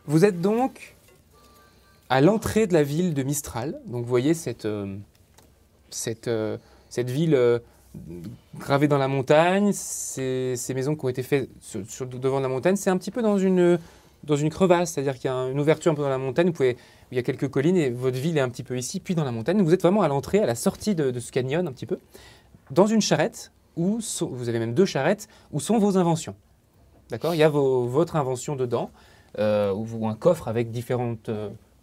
Vous êtes donc à l'entrée de la ville de Mistral. Donc vous voyez cette ville gravée dans la montagne, ces maisons qui ont été faites devant la montagne. C'est un petit peu dans une crevasse, c'est-à-dire qu'il y a une ouverture un peu dans la montagne. Il y a quelques collines et votre ville est un petit peu ici, puis dans la montagne. Vous êtes vraiment à l'entrée, à la sortie de ce canyon un petit peu, dans une charrette, vous avez même 2 charrettes, où sont vos inventions. D'accord? Il y a votre invention dedans, ou un coffre avec différentes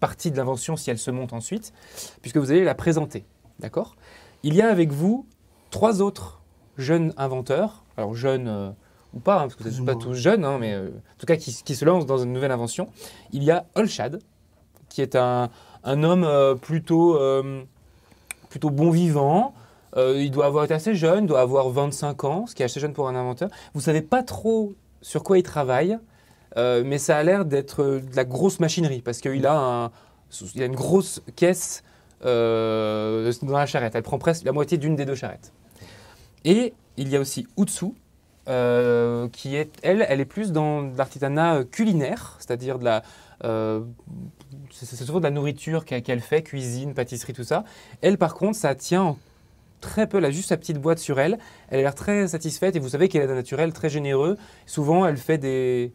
partie de l'invention si elle se monte ensuite, puisque vous allez la présenter. D'accord? Il y a avec vous 3 autres jeunes inventeurs, alors jeunes ou pas, hein, parce que vous n'êtes pas tous jeunes, hein, mais en tout cas qui se lancent dans une nouvelle invention. Il y a Olshad, qui est un homme plutôt bon vivant. Il doit être assez jeune, doit avoir 25 ans, ce qui est assez jeune pour un inventeur. Vous ne savez pas trop sur quoi il travaille. Mais ça a l'air d'être de la grosse machinerie parce qu'il a une grosse caisse dans la charrette. Elle prend presque la moitié d'une des 2 charrettes. Et il y a aussi Utsu, qui est, elle est plus dans l'artisanat culinaire, c'est-à-dire c'est souvent de la nourriture qu'elle fait, cuisine, pâtisserie, tout ça. Elle, par contre, ça tient très peu, elle a juste sa petite boîte sur elle. Elle a l'air très satisfaite et vous savez qu'elle est d'un naturel très généreux. Souvent, elle fait des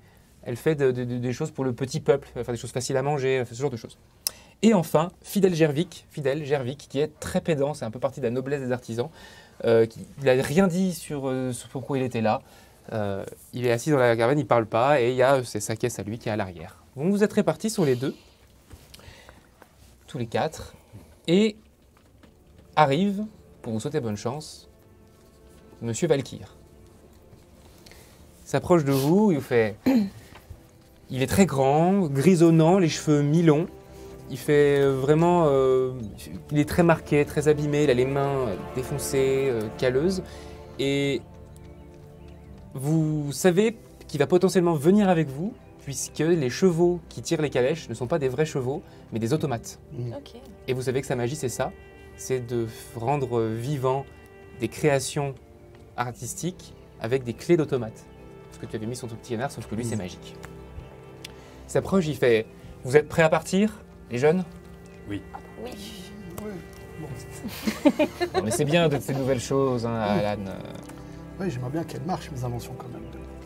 choses pour le petit peuple, elle fait des choses faciles à manger, elle fait ce genre de choses. Et enfin, Fidel Gervic, qui est très pédant, c'est un peu partie de la noblesse des artisans. Il n'a rien dit sur pourquoi il était là. Il est assis dans la caravane, il ne parle pas, et c'est sa caisse à lui qui est à l'arrière. Donc vous êtes répartis sur les 2, tous les 4, et arrive, pour vous souhaiter bonne chance, Monsieur Valkyr. Il s'approche de vous, il vous fait... Il est très grand, grisonnant, les cheveux mi-longs. Il fait vraiment... il est très marqué, très abîmé, il a les mains défoncées, calleuses. Et vous savez qu'il va potentiellement venir avec vous, puisque les chevaux qui tirent les calèches ne sont pas des vrais chevaux, mais des automates. Okay. Et vous savez que sa magie, c'est ça, c'est de rendre vivant des créations artistiques avec des clés d'automates. Parce que tu avais mis son tout petit canard, sauf que lui, c'est magique. Il s'approche, il fait « Vous êtes prêts à partir, les jeunes ?» Oui. Oui. Bon, mais c'est bien de ces nouvelles choses, hein, Alan. Oui, j'aimerais bien qu'elle marche, mes inventions, quand même.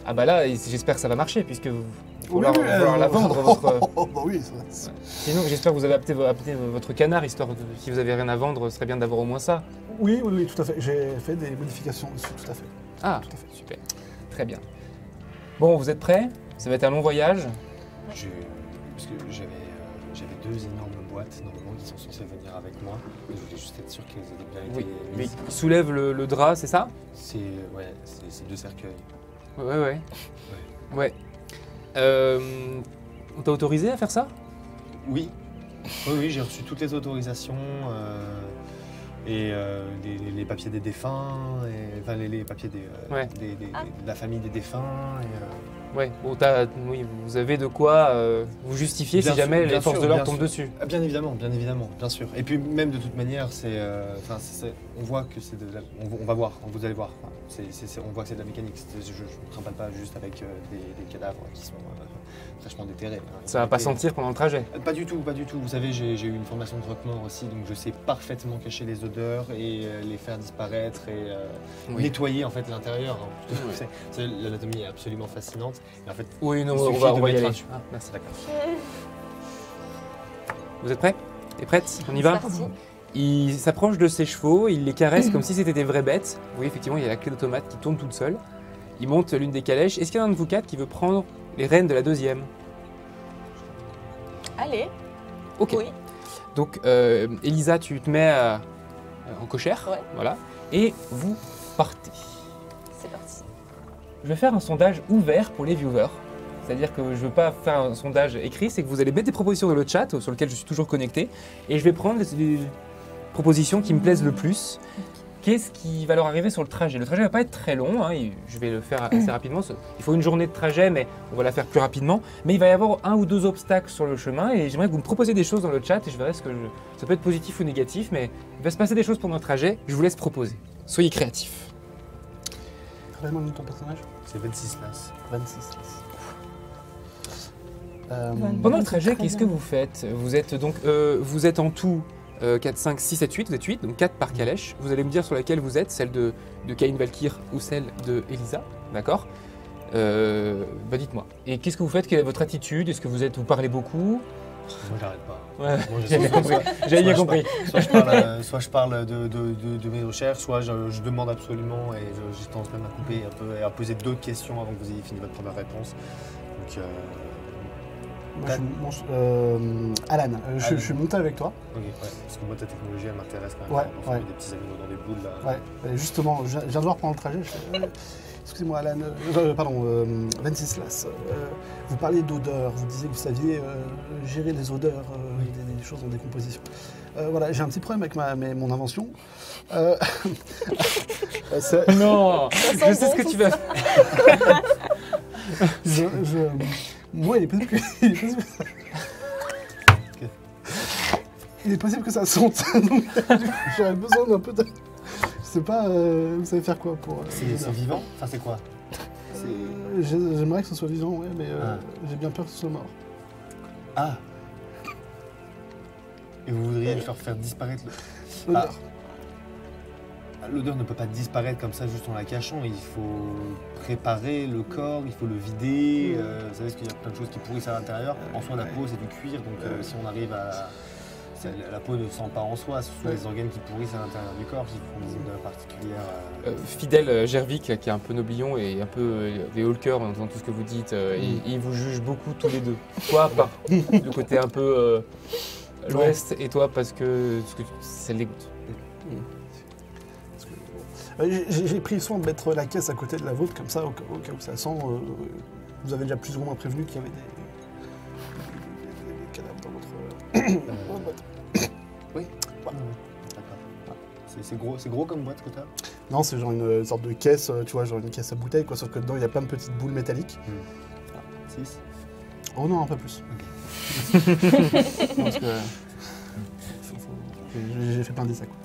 Ah bah là, j'espère que ça va marcher, puisque vous vouloir la vendre, votre... bah oui, ça. Ouais. Sinon, j'espère que vous avez adapté votre canard, histoire de, si vous n'avez rien à vendre, ce serait bien d'avoir au moins ça. Oui, tout à fait. J'ai fait des modifications dessus, tout à fait. Ah, tout à fait. Super. Très bien. Bon, vous êtes prêts? Ça va être un long voyage. Parce que j'avais 2 énormes boîtes normalement qui sont censées venir avec moi. Je voulais juste être sûr qu'elles avaient bien été mises. Il soulève le drap, c'est ça? C'est 2 cercueils. Ouais. On t'a autorisé à faire ça? Oui. Oui, j'ai reçu toutes les autorisations et les papiers des défunts, enfin les papiers de la famille des défunts. Ouais, bon, oui, vous avez de quoi vous justifier si jamais les forces de l'ordre tombent dessus. Bien évidemment, bien sûr. Et puis même de toute manière, on voit que c'est on va voir, vous allez voir. On voit que c'est de la mécanique. Je ne trimballe pas juste avec des cadavres qui sont fraîchement déterrés. Ça va pas sentir pendant le trajet? Pas du tout. Vous savez, j'ai eu une formation de croque-mort aussi, donc je sais parfaitement cacher les odeurs et les faire disparaître et nettoyer en fait l'intérieur. L'anatomie est absolument fascinante. Et en fait, oui, non, on va y aller. Ah, merci, d'accord. Vous êtes prêts? Et prêtes? On y va? Il s'approche de ses chevaux, il les caresse comme si c'était des vraies bêtes. Vous voyez, effectivement, il y a la clé d'automate qui tourne toute seule. Il monte l'une des calèches. Est-ce qu'il y en a un de vous 4 qui veut prendre les rênes de la 2e? Allez. Ok. Oui. Donc, Elisa, tu te mets en cochère. Ouais. Voilà. Et vous partez. C'est parti. Je vais faire un sondage ouvert pour les viewers. C'est-à-dire que je ne veux pas faire un sondage écrit, c'est que vous allez mettre des propositions dans le chat, sur lequel je suis toujours connecté, et je vais prendre les propositions qui me plaisent le plus. Qu'est-ce qui va leur arriver sur le trajet? Le trajet ne va pas être très long, hein, je vais le faire assez rapidement. Il faut une journée de trajet, mais on va la faire plus rapidement. Mais il va y avoir 1 ou 2 obstacles sur le chemin, et j'aimerais que vous me proposiez des choses dans le chat, et je verrai ça peut être positif ou négatif, mais il va se passer des choses pendant le trajet, je vous laisse proposer. Soyez créatifs. Rappelle-moi ton personnage. C'est 26 places. 26 places. Pendant le trajet, qu'est-ce que vous faites? Vous êtes donc vous êtes en tout 4, 5, 6, 7, 8, vous êtes 8, donc 4 par calèche. Vous allez me dire sur laquelle vous êtes, celle de Caïn Valkyr ou celle de Elisa, d'accord? Dites-moi. Et qu'est-ce que vous faites? Quelle est votre attitude? Est-ce que vous parlez beaucoup? Moi, j'arrête pas. Ouais, Moi, j'ai bien compris. J'avais bien compris. Soit je parle de mes recherches, soit je demande absolument et j'ai tendance même à couper un peu et à poser d'autres questions avant que vous ayez fini votre première réponse. Donc, Moi, Alan, je suis monté avec toi. ok, ouais, parce que moi, ta technologie, elle m'intéresse quand même. Ouais, On fait ouais. des petits animaux dans des boules là. Ouais, justement, je viens de voir pendant le trajet. Excusez-moi, Alan, Venceslas, vous parliez d'odeur, vous disiez que vous saviez gérer les odeurs, des choses en décomposition. Voilà, j'ai un petit problème avec mon invention. Non, je sais ce que tu vas faire. Moi, il est possible que, il est possible que ça sente. Donc, j'aurais besoin d'un peu de... Je sais pas, vous savez faire quoi pour... C'est vivant? Enfin, c'est quoi? J'aimerais que ce soit vivant, ouais, mais j'ai bien peur que ce soit mort. Ah! Et vous voudriez leur faire disparaître L'odeur. L'odeur ne peut pas disparaître comme ça juste en la cachant, il faut préparer le corps, il faut le vider, vous savez qu'il y a plein de choses qui pourrissent à l'intérieur. En soi la peau c'est du cuir, donc si on arrive à... La peau ne sent pas en soi, ce sont les organes qui pourrissent à l'intérieur du corps qui font des odeurs particulières. Fidèle Gervic, qui est un peu noblion et un peu des haut le cœur en entendant tout ce que vous dites, et il vous juge beaucoup tous les deux. Toi, par le côté un peu l'ouest, et toi parce que ça le dégoûte. J'ai pris soin de mettre la caisse à côté de la vôtre, comme ça, au cas où ça sent. Vous avez déjà plus ou moins prévenu qu'il y avait des cadavres dans votre boîte. Oui. D'accord. C'est gros comme boîte que t'as? Non, c'est genre une sorte de caisse, tu vois, genre une caisse à bouteille, quoi, sauf que dedans il y a plein de petites boules métalliques. 6. Oh non, un peu plus. Parce que j'ai fait plein d'essais, quoi.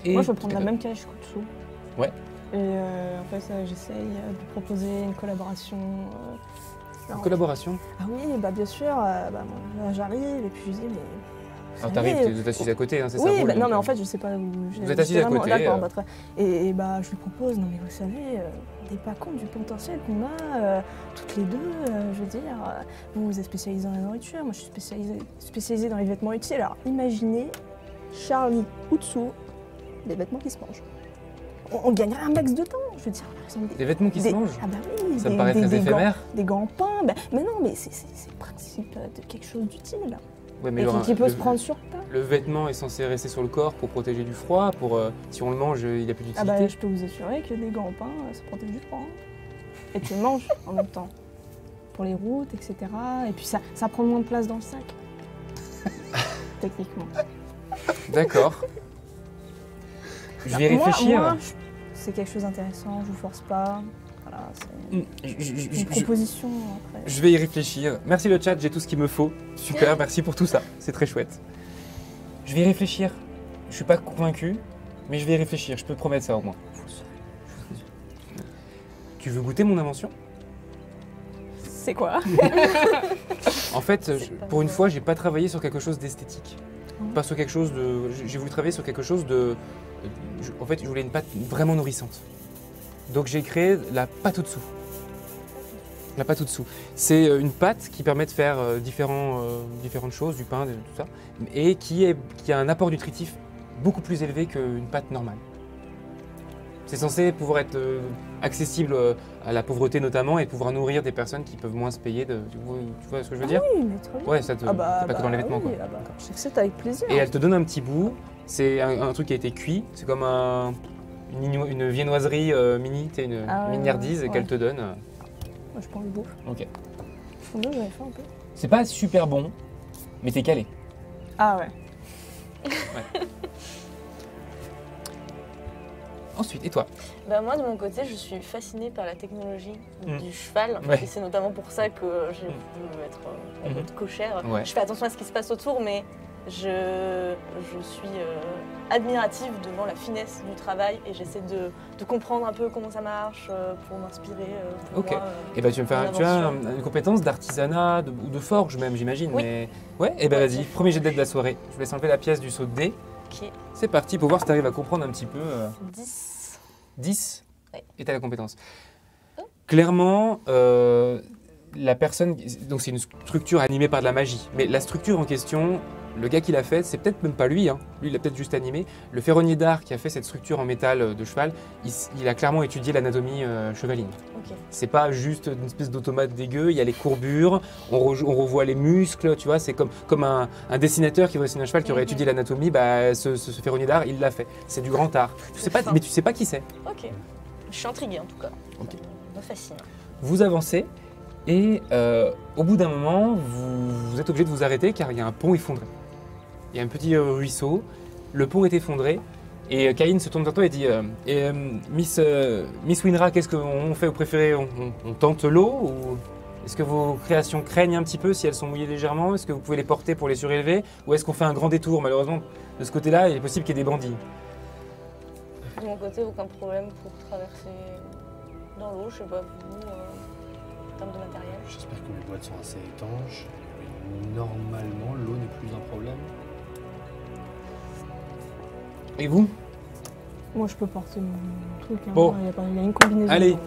Moi, je vais prendre la même calèche Kutsu. Ouais. Et en fait, j'essaye de proposer une collaboration. Une collaboration? Ah oui, bah bien sûr. Là, j'arrive et puis je dis, mais. Alors t'arrives, tu es assise à côté, hein, c'est ça? Oui, roule, non, donc, mais en fait, je sais pas où. Vous êtes assise à côté. D'accord, bah, très... et bah, je lui propose, non, mais vous savez, on n'est pas compte du potentiel qu'on a, toutes les deux. Je veux dire, vous êtes spécialisée dans la nourriture, moi je suis spécialisée dans les vêtements utiles. Alors imaginez Charlie Kutsu, des vêtements qui se mangent. On gagnerait un max de temps, je veux dire. Par exemple, des vêtements qui se mangent? Ah bah oui, ça me paraît très éphémère. Des gants peints, mais non, mais c'est le principe de quelque chose d'utile. Ouais, mais Et qui peut se prendre sur place. Le vêtement est censé rester sur le corps pour protéger du froid, si on le mange, il n'a plus d'utilité. Ah bah je peux vous assurer que des gants peints, ça protège du froid. Et tu le manges en même temps. Pour les routes, etc. Et puis ça prend moins de place dans le sac. Techniquement. D'accord. Je vais réfléchir. Moi, c'est quelque chose d'intéressant, je vous force pas. Voilà, c'est une proposition après. Je vais y réfléchir. Merci le chat, j'ai tout ce qu'il me faut. Super, merci pour tout ça. C'est très chouette. Je vais y réfléchir. Je suis pas convaincu, mais je vais y réfléchir. Je peux te promettre ça au moins. Tu veux goûter mon invention? C'est quoi? En fait, pour une fois, j'ai pas travaillé sur quelque chose d'esthétique. Pas sur quelque chose de... J'ai voulu travailler sur quelque chose de... En fait, je voulais une pâte vraiment nourrissante. Donc j'ai créé la pâte au dessous. La pâte au dessous. C'est une pâte qui permet de faire différentes choses, du pain, tout ça, et qui a un apport nutritif beaucoup plus élevé qu'une pâte normale. C'est censé pouvoir être accessible à la pauvreté notamment et pouvoir nourrir des personnes qui peuvent moins se payer. Tu vois ce que je veux dire? Oui, mais très bien. Ouais, ça te... c'est pas que dans les vêtements, oui, quoi. j'accepte avec plaisir. Et elle te donne un petit bout. C'est un truc qui a été cuit. C'est comme une viennoiserie mini, une mignardise qu'elle te donne. Moi, je prends le bouffe. Ok. Combien j'avais fait un peu? C'est pas super bon, mais t'es calé. Ah ouais. Ensuite, et toi? Bah moi de mon côté je suis fascinée par la technologie du cheval Ouais. et c'est notamment pour ça que j'ai voulu être votre cochère. Ouais. Je fais attention à ce qui se passe autour mais Je suis admirative devant la finesse du travail et j'essaie de comprendre un peu comment ça marche pour m'inspirer. Pour Ok. moi, Et bah tu vas me faire, Une tu as invention. une compétence d'artisanat ou de forge même, j'imagine. Oui. Mais ouais. Et bah Ouais. vas-y, premier jet de dés de la soirée. Je vous laisse enlever la pièce du saut de dés. qui est C'est parti pour voir si tu arrives à comprendre un petit peu. 10. 10 Ouais. et tu as la compétence. Oh. Clairement, la personne, donc c'est une structure animée par de la magie, mais la structure en question, le gars qui l'a faite, c'est peut-être même pas lui, hein. Lui il l'a peut-être juste animé. Le ferronnier d'art qui a fait cette structure en métal de cheval, il a clairement étudié l'anatomie chevaline. Ok. C'est pas juste une espèce d'automate dégueu, il y a les courbures, on revoit les muscles, tu vois, c'est comme un dessinateur qui va dessiner un cheval qui aurait Mhm. étudié l'anatomie, bah, ce ferronnier d'art, il l'a fait. C'est du grand art. Tu sais pas, fin. mais tu sais pas qui c'est. Ok. Je suis intriguée en tout cas. Ok. Ça me fascine. Vous avancez et au bout d'un moment, vous êtes obligé de vous arrêter car il y a un pont effondré. Il y a un petit ruisseau, le pont est effondré et Caïn se tourne vers toi et dit Miss Winra, qu'est-ce qu'on fait? Vous préférez on tente l'eau ou est-ce que vos créations craignent un petit peu si elles sont mouillées légèrement? Est-ce que vous pouvez les porter pour les surélever? Ou est-ce qu'on fait un grand détour? Malheureusement, de ce côté-là, il est possible qu'il y ait des bandits. De mon côté, aucun problème pour traverser dans l'eau. Je sais pas, vous, en termes de matériel. J'espère que les boîtes sont assez étanches. Et normalement, l'eau n'est plus un problème. Et vous? Moi, je peux porter mon truc. Hein. Bon. Il y a une combinaison. Allez. donc,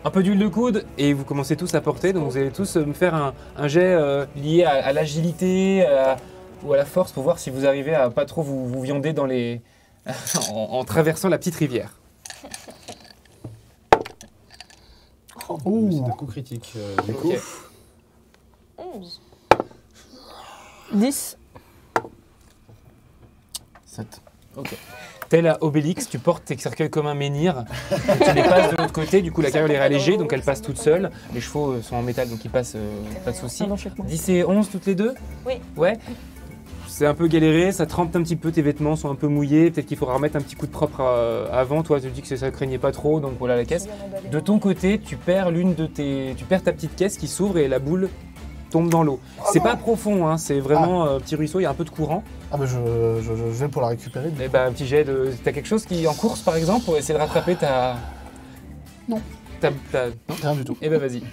Un peu d'huile de coude et vous commencez tous à porter, donc vous allez tous me faire un jet lié à l'agilité ou à la force pour voir si vous arrivez à pas trop vous viander dans les en traversant la petite rivière. Oh, c'est un coup critique. Du coup, Ok. 11. 10. 7. Ok. Tel à Obélix, tu portes tes cercueils comme un menhir, tu les passes de l'autre côté, du coup la carriole est allégée, donc elle passe toute seule. Les chevaux sont en métal, donc ils passent, pas de souci. Pardon, chaque mois. 10 et 11 toutes les deux? Oui. Ouais. C'est un peu galéré, ça trempe un petit peu, tes vêtements sont un peu mouillés, peut-être qu'il faudra remettre un petit coup de propre avant. Toi, tu dis que ça craignait pas trop, donc voilà la caisse. Bien emballé. De ton côté, tu perds tu perds ta petite caisse qui s'ouvre et la boule tombe dans l'eau. C'est pas profond, hein, c'est vraiment petit ruisseau, il y a un peu de courant. Ah bah je vais pour la récupérer. Et ben un petit jet de. T'as quelque chose qui en course par exemple pour essayer de rattraper ta. Non. Non. Rien du tout. Et ben vas-y,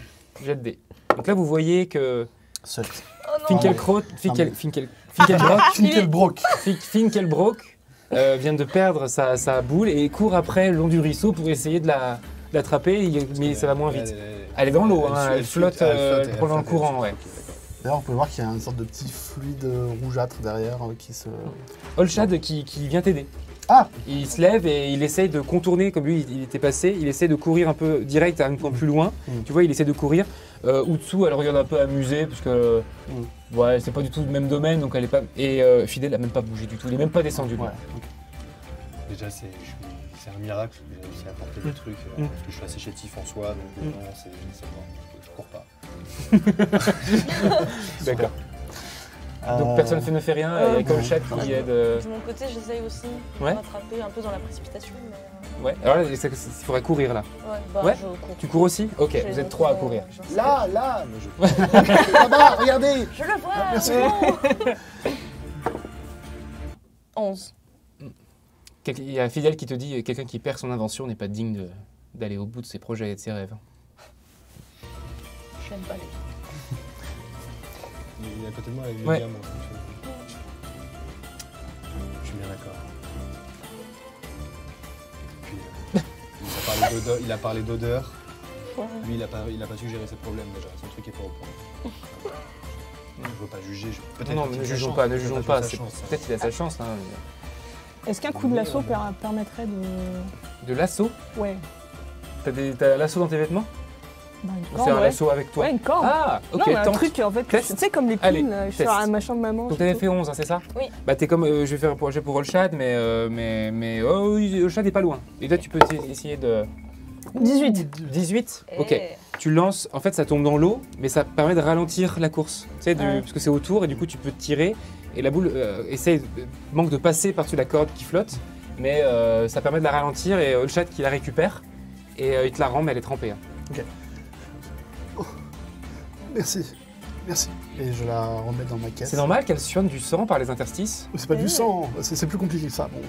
jet de dés. Donc là vous voyez que 7. Oh non. Finkelkraut, Finkelbrock vient de perdre sa boule et court après le long du ruisseau pour essayer de l'attraper, mais ça va moins vite. Elle est dans l'eau, hein, elle flotte, elle prend dans le courant, ouais. D'ailleurs, on peut voir qu'il y a une sorte de petit fluide rougeâtre derrière qui se. Olshad qui vient t'aider. Ah Il se lève et il essaye de contourner, comme lui il était passé, il essaie de courir un peu direct à un point plus loin. Tu vois, il essaie de courir. Utsu, elle regarde un peu amusée, parce que ouais, c'est pas du tout le même domaine, donc elle est pas. Et Fidel a même pas bougé du tout, il est même pas descendu. lui. Ouais. déjà, c'est un miracle. J'ai réussi à apporter des trucs. Parce que je suis assez chétif en soi, donc non, c'est bon. Je cours pas. D'accord. Donc personne ne fait rien, il y a que Olshad qui aide. De mon côté, j'essaye aussi de Ouais. me rattraper un peu dans la précipitation. Mais... Ouais, alors là, il faudrait courir là. Ouais, bah, Ouais. je cours. Tu cours aussi? Ok, J'ai vous êtes les trois à autres, courir. j'en sais Là, rien. là mais je... Là-bas, regardez. Je le vois. Merci. c'est bon. 11. Il y a Fidel qui te dit quelqu'un qui perd son invention n'est pas digne d'aller au bout de ses projets et de ses rêves. Je n'aime pas les gens. Il est à côté de moi avec Ouais. les gars, moi. Je suis bien d'accord. Puis, il a parlé d'odeur. Lui, il a pas su gérer ses problèmes déjà. Son truc est pas au point. Je veux pas juger. Peut-être Non, qu'il ne a sa jugeons chance, pas, ne peut-être jugeons qu'il a pas. sa chance. Peut-être qu'il a sa chance. Hein. Est-ce qu'un coup de lasso permettrait de. De l'assaut? Ouais. T'as l'assaut dans tes vêtements? Bah, une Ou corde, c'est un ouais. lasso avec toi? Ouais, une corde. Ah, ok, non, mais un tente. truc en fait, Test. tu sais, comme les Allez, poules, je suis test. sur un machin de maman. Donc c'est t'avais tout. fait 11, hein, c'est ça? Oui. Bah t'es comme, je vais faire un projet pour Olshad, mais oh oui, Olshad est pas loin. Et toi tu peux essayer de... 18. 18? Ok. Et- Tu lances, en fait ça tombe dans l'eau, mais ça permet de ralentir la course. Tu sais, Ouais. parce que c'est autour et du coup tu peux tirer et la boule manque de passer par-dessus la corde qui flotte, mais ça permet de la ralentir et Olshad qui la récupère et il te la rend, mais elle est trempée. Hein. Merci. Merci. Et je la remets dans ma caisse. C'est normal qu'elle suinte du sang par les interstices. C'est pas du sang, c'est plus compliqué que ça. Bon,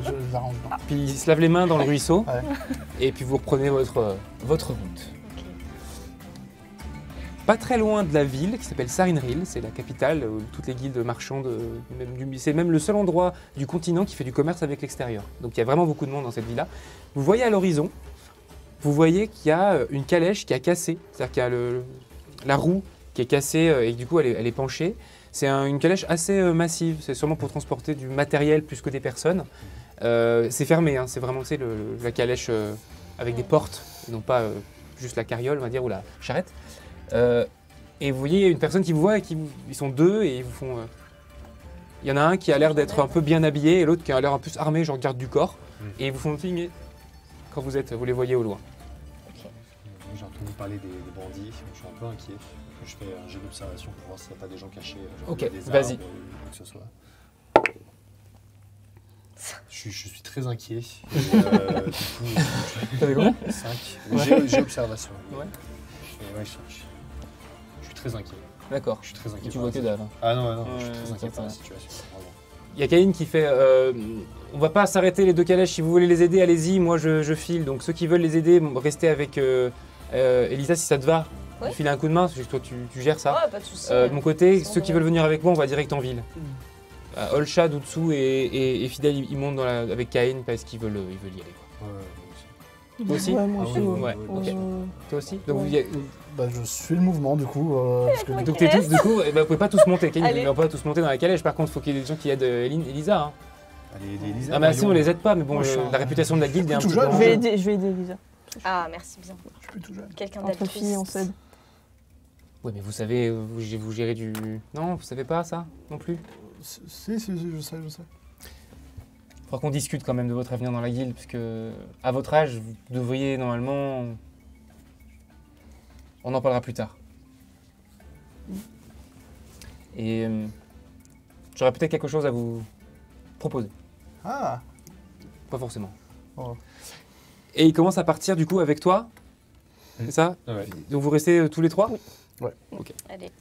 je l'arrange bien. Puis il se lave les mains dans le ruisseau. Ouais. Et puis vous reprenez votre route. Pas très loin de la ville, qui s'appelle Sarinril, c'est la capitale où toutes les guildes marchandes, c'est même le seul endroit du continent qui fait du commerce avec l'extérieur. Donc il y a vraiment beaucoup de monde dans cette ville-là. Vous voyez à l'horizon, vous voyez qu'il y a une calèche qui a cassé, c'est-à-dire qu'il y a la roue qui est cassée et du coup elle est penchée. C'est une calèche assez massive, c'est sûrement pour transporter du matériel plus que des personnes. C'est fermé, hein, c'est vraiment la calèche avec des portes, et non pas juste la carriole, on va dire, ou la charrette. Et vous voyez une personne qui vous voit et ils sont deux et ils vous font. Il y en a un qui a l'air d'être un peu bien habillé et l'autre qui a l'air un peu armé, genre garde du corps. Et ils vous font signe quand vous les voyez au loin. J'ai entendu parler des bandits, je suis un peu inquiet. Je fais un jet d'observation pour voir s'il n'y a pas des gens cachés, genre Ok, des vas-y. arbres ou que ce soit. Je suis très inquiet. Et, du coup, T'avais combien 5. J'ai observation. Ouais. Je suis très inquiet. D'accord. Je suis très inquiet. Tu vois que dalle. Hein. Ah non, je suis Ouais, très inquiet ça par la va. situation. Vraiment. Il y a Caïn qui fait on va pas s'arrêter les deux calèches, si vous voulez les aider, allez-y, moi je file. Donc ceux qui veulent les aider, restez avec Elisa si ça te va. Ouais. Je file un coup de main, parce que toi tu gères ça. Ouais, pas de soucis. De mon côté, C'est ceux qui bon. veulent venir avec moi, on va direct en ville. Olcha, Dutsu et Fidel, ils montent avec Caïn parce qu'ils veulent y aller. Quoi. Toi aussi Ouais, moi Ah aussi. oui, Ouais, oui, ok. Toi aussi Donc, Ouais. Bah, je suis le mouvement du coup. Parce que, Ok. donc t'es tous, du coup, vous pouvez pas tous monter. Caïn, Allez. ne peut pas tous monter dans la calèche. Par contre, il faut qu'il y ait des gens qui aident Elisa. Hein. Allez, Elisa. Ah, mais si on voyons. les aide pas, mais bon, Moi, je suis la réputation de la guilde est un tout petit jeune, peu. Je vais aider Elisa. Ah, merci bien. je suis plus tout jeune. Quelqu'un Entre filles, on d'altruiste. s'aide. Ouais, mais vous savez, vous gérez du. Non, vous savez pas ça non plus. Si, je sais. Il faudra qu'on discute quand même de votre avenir dans la guilde, parce que à votre âge, vous devriez normalement. On en parlera plus tard. Et j'aurais peut-être quelque chose à vous proposer. Ah, Pas forcément. Oh. Et il commence à partir du coup avec toi. C'est ça Ouais. Donc vous restez tous les trois. Allez.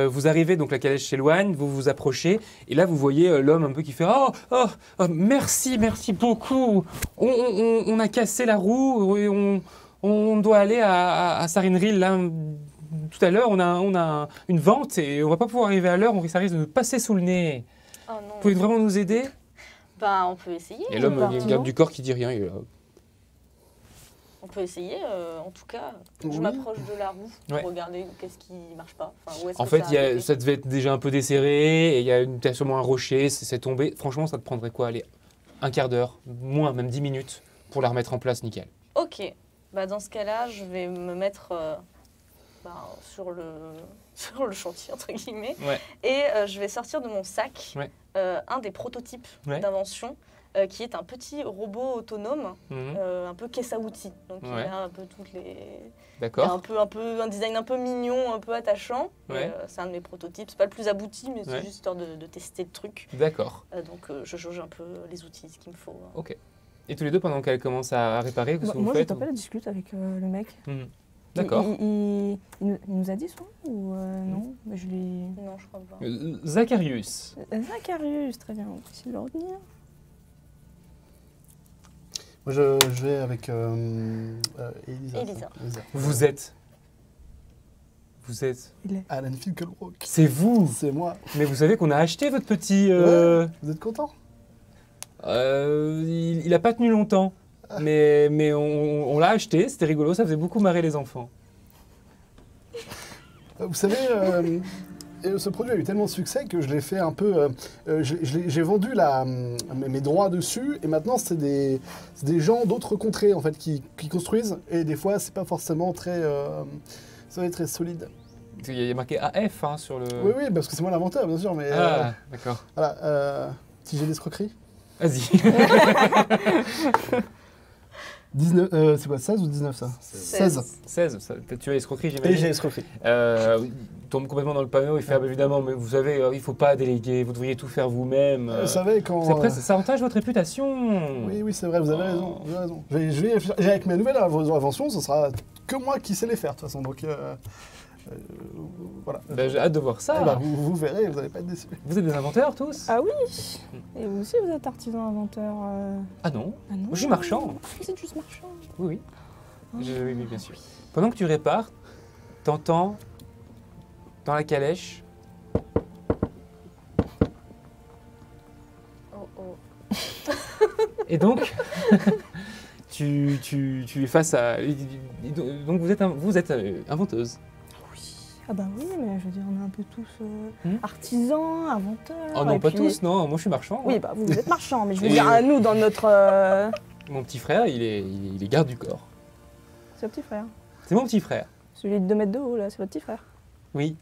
Vous arrivez, donc la calèche s'éloigne, vous vous approchez, et là vous voyez l'homme un peu qui fait oh, merci beaucoup. On a cassé la roue et on doit aller à Sarinril là. Tout à l'heure, on a une vente et on va pas pouvoir arriver à l'heure, ça risque de nous passer sous le nez. Oh non. Vous pouvez vraiment nous aider? Bah, on peut essayer. Et l'homme, part, il non garde du corps qui dit rien. Il est là. On peut essayer. En tout cas, je Oui. m'approche de la roue pour Ouais. regarder qu'est-ce qui marche pas. Enfin, où est-ce En que fait, ça a arrêté. ça devait être déjà un peu desserré, et il y a sûrement un rocher, c'est tombé. Franchement, ça te prendrait quoi? Allez, un quart d'heure, moins, même 10 minutes, pour la remettre en place, nickel. Ok. Bah, dans ce cas-là, je vais me mettre sur le chantier, entre guillemets. Ouais. Et je vais sortir de mon sac Ouais. un des prototypes Ouais. d'invention qui est un petit robot autonome, Mhm. un peu caisse à outils. Donc il Ouais. a un peu toutes les... Il y a D'accord. un design un peu mignon, un peu attachant. Ouais. C'est un de mes prototypes. C'est pas le plus abouti, mais c'est Ouais. juste histoire de tester le truc. D'accord. Donc je jauge un peu les outils, ce qu'il me faut. Ok. Et tous les deux, pendant qu'elle commence à réparer, qu'est-ce que vous Moi, je faites? t'appelle, discute avec le mec. Mhm. D'accord. Il nous a dit son nom ou non? Mais je lui. Non, je crois pas. Zacharius. Zacharius, très bien, on peut essayer de le retenir. Moi, je vais avec Elisa. Elisa. Vous êtes. Il est. Alan Finkelbrook. C'est vous. C'est moi. Mais vous savez qu'on a acheté votre petit. Vous êtes content? Il a pas tenu longtemps. Mais on l'a acheté, c'était rigolo, ça faisait beaucoup marrer les enfants. Vous savez, ce produit a eu tellement de succès que je l'ai fait un peu... j'ai vendu mes droits dessus et maintenant c'est des gens d'autres contrées en fait qui construisent et des fois c'est pas forcément très solide. Il y a marqué AF hein, sur le. Oui, parce que c'est moi l'inventeur bien sûr, mais Ah, d'accord. voilà. Si j'ai l'escroquerie. Vas-y. 19, c'est quoi, 16 ou 19 ça? 16. 16, tu as l'escroquerie, Et j'imagine. j'ai escroquerie. Il tombe complètement dans le panneau, il fait évidemment, mais vous savez, il ne faut pas déléguer, vous devriez tout faire vous-même. Vous savez quand... C'est après, ça avantage votre réputation. Oui, c'est vrai, vous avez raison. Vous avez raison. Avec ma nouvelle invention, ce sera que moi qui sais les faire de toute façon. Donc, Voilà. Ben, j'ai hâte de voir ça. Eh ben, vous verrez, vous n'allez pas être déçus. Vous êtes des inventeurs tous? Ah oui. Et vous aussi, vous êtes artisan inventeur. Ah non, Ah non. moi, je suis marchand. Vous êtes juste marchand. Oui, Ah. oui, oui, bien sûr. Pendant que tu répares, t'entends dans la calèche. Oh oh. Et donc, tu es face à. Donc vous êtes inventeuse. Ah bah oui, mais je veux dire, on est un peu tous Hmm. artisans, inventeurs. Oh non, et pas puis- tous, non. Moi, je suis marchand. Oui, bah vous êtes marchand, mais je veux Et- dire, nous, dans notre... Mon petit frère, il est garde du corps. C'est votre petit frère. C'est mon petit frère. Celui de 2 mètres de haut, là, c'est votre petit frère. Oui.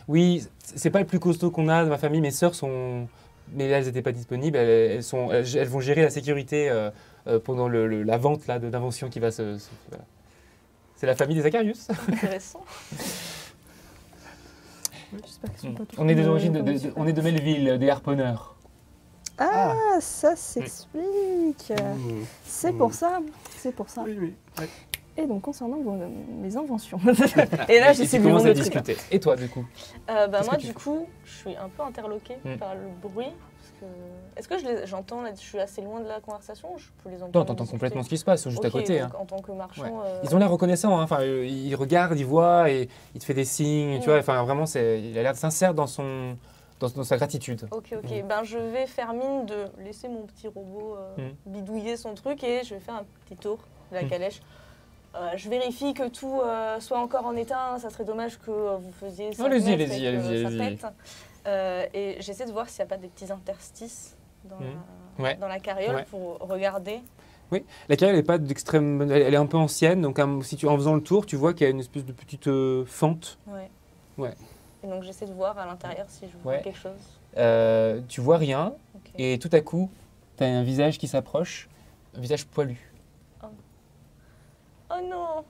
Oui, c'est pas le plus costaud qu'on a de ma famille. Mes sœurs sont. Mais là, elles n'étaient pas disponibles. Elles vont gérer la sécurité pendant la vente là, d'invention qui va voilà. C'est la famille des Acarius. Intéressant. J'espère qu'ils sont pas tous... On est des comme origines votre petit on est de Melville, des harponneurs. Ah, ça s'explique. Mmh. C'est pour ça. C'est pour ça. Oui, oui. Ouais. Et donc, concernant mes inventions. Et là, Et j'essaie tu de commences vendre à le truc. discuter. Et toi, du coup? Bah, Qu'est-ce moi, que tu du fais coup, je suis un peu interloquée par le bruit. Est-ce que j'entends, là, je suis assez loin de la conversation ou je peux les entendre? Non, t'entends complètement ce qui se passe, juste à Ok, côté. donc, hein. en tant que marchand. Ouais. Ils ont l'air reconnaissants, hein. Enfin, ils regardent, ils voient et il te fait des signes, tu vois. Enfin, vraiment, il a l'air sincère dans sa gratitude. Ok, ben je vais faire mine de laisser mon petit robot bidouiller son truc et je vais faire un petit tour de la calèche. Je vérifie que tout soit encore en état, ça serait dommage que vous faisiez ça. Allez-y, allez-y. Et j'essaie de voir s'il n'y a pas des petits interstices dans, Ouais. dans la carriole Ouais. pour regarder. Oui, la carrière, elle est pas d'extrême, elle est un peu ancienne, donc si en faisant le tour, tu vois qu'il y a une espèce de petite fente. Ouais. Ouais. Et donc j'essaie de voir à l'intérieur si je vois Ouais. quelque chose. Tu vois rien, Ok. et tout à coup, tu as un visage qui s'approche, un visage poilu. Oh non.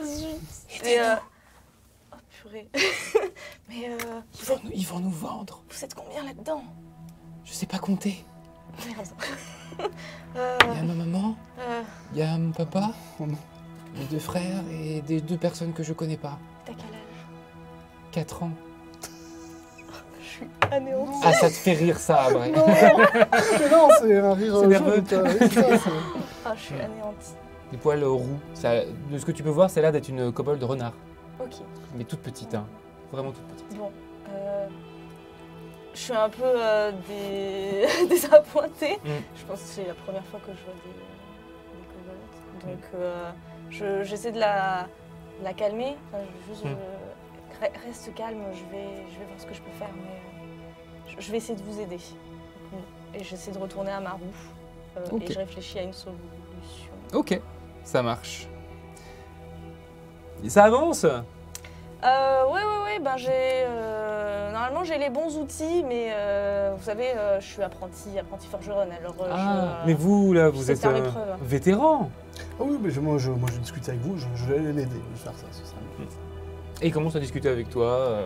Zut. Et oh purée. Mais Ils vont nous vendre. vous êtes combien là-dedans? Je sais pas compter. Merde. Il y a ma maman, euh, il y a mon papa, Oh non. mes 2 frères et des 2 personnes que je connais pas. T'as quel âge? 4 ans. Je suis anéantie. Ah, ça te fait rire ça, après. Non, mais non, c'est un rire C'est nerveux. jaune, oui, c'est ça, c'est- Ah, je suis anéantie. Des poils roux. De ce que tu peux voir, ça a l'air d'être une kobold de renard. Ok, Mais toute petite, hein. Vraiment toute petite. bon. Je suis un peu désappointée. Je pense que c'est la première fois que je vois des kobolds. Donc j'essaie de la calmer. Enfin, reste calme, je vais voir ce que je peux faire, mais je vais essayer de vous aider. Et j'essaie de retourner à ma roue. Ok. Et je réfléchis à une solution. Ok, ça marche. Et ça avance. Ouais, ben normalement j'ai les bons outils, mais vous savez, je suis apprenti forgeronne, alors Mais vous, là, je vous sais êtes faire l'épreuve. vétéran. Ah oui, mais moi, je discutais avec vous, je vais l'aider, je vais faire ça, c'est ça. Et il commence à discuter avec toi.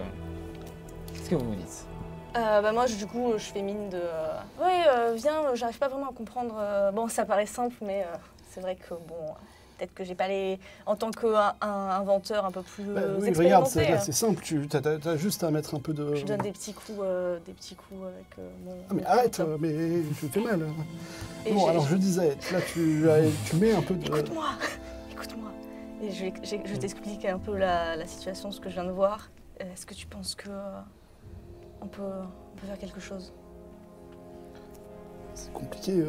Qu'est-ce que vous vous dites? Bah moi, du coup, je fais mine de... viens, j'arrive pas vraiment à comprendre... bon, ça paraît simple, mais c'est vrai que, bon, peut-être que j'ai pas les... En tant qu'inventeur un peu plus Bah oui, expérimenté, regarde, c'est simple, tu as juste à mettre un peu de... je donne des petits coups avec mon... Ah mais mon arrête, couteau. mais tu me fais mal. Et Bon, j'ai- alors je disais, là tu mets un peu de... Écoute-moi, écoute-moi. Et je t'explique un peu la situation, ce que je viens de voir. Est-ce que tu penses que on peut faire quelque chose? C'est compliqué.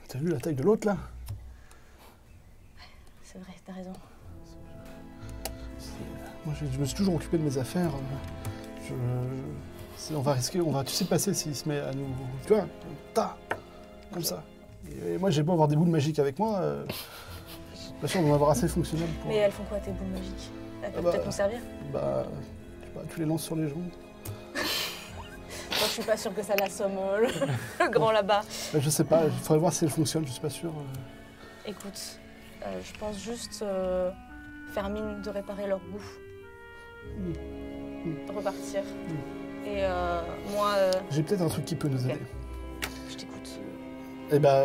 T'as vu la taille de l'autre là? C'est vrai, t'as raison. Moi je me suis toujours occupé de mes affaires. On va risquer, tu sais passer s'il se met à nous... Tu vois, comme ça. Et moi j'ai beau avoir des boules magiques avec moi, je suis pas sûr d'en avoir assez fonctionnel pour... Mais elles font quoi tes boules magiques? Elles peuvent bah, peut-être nous servir? Bah, je sais pas, tu les lances sur les gens. Moi, je suis pas sûre que ça l'assomme le grand là-bas. Bah, je sais pas, il faudrait voir si elles fonctionnent, je suis pas sûr. Écoute, je pense juste faire mine de réparer leur goût. Repartir. Et moi, J'ai peut-être un truc qui peut nous Ok. aider. je t'écoute. Et bah,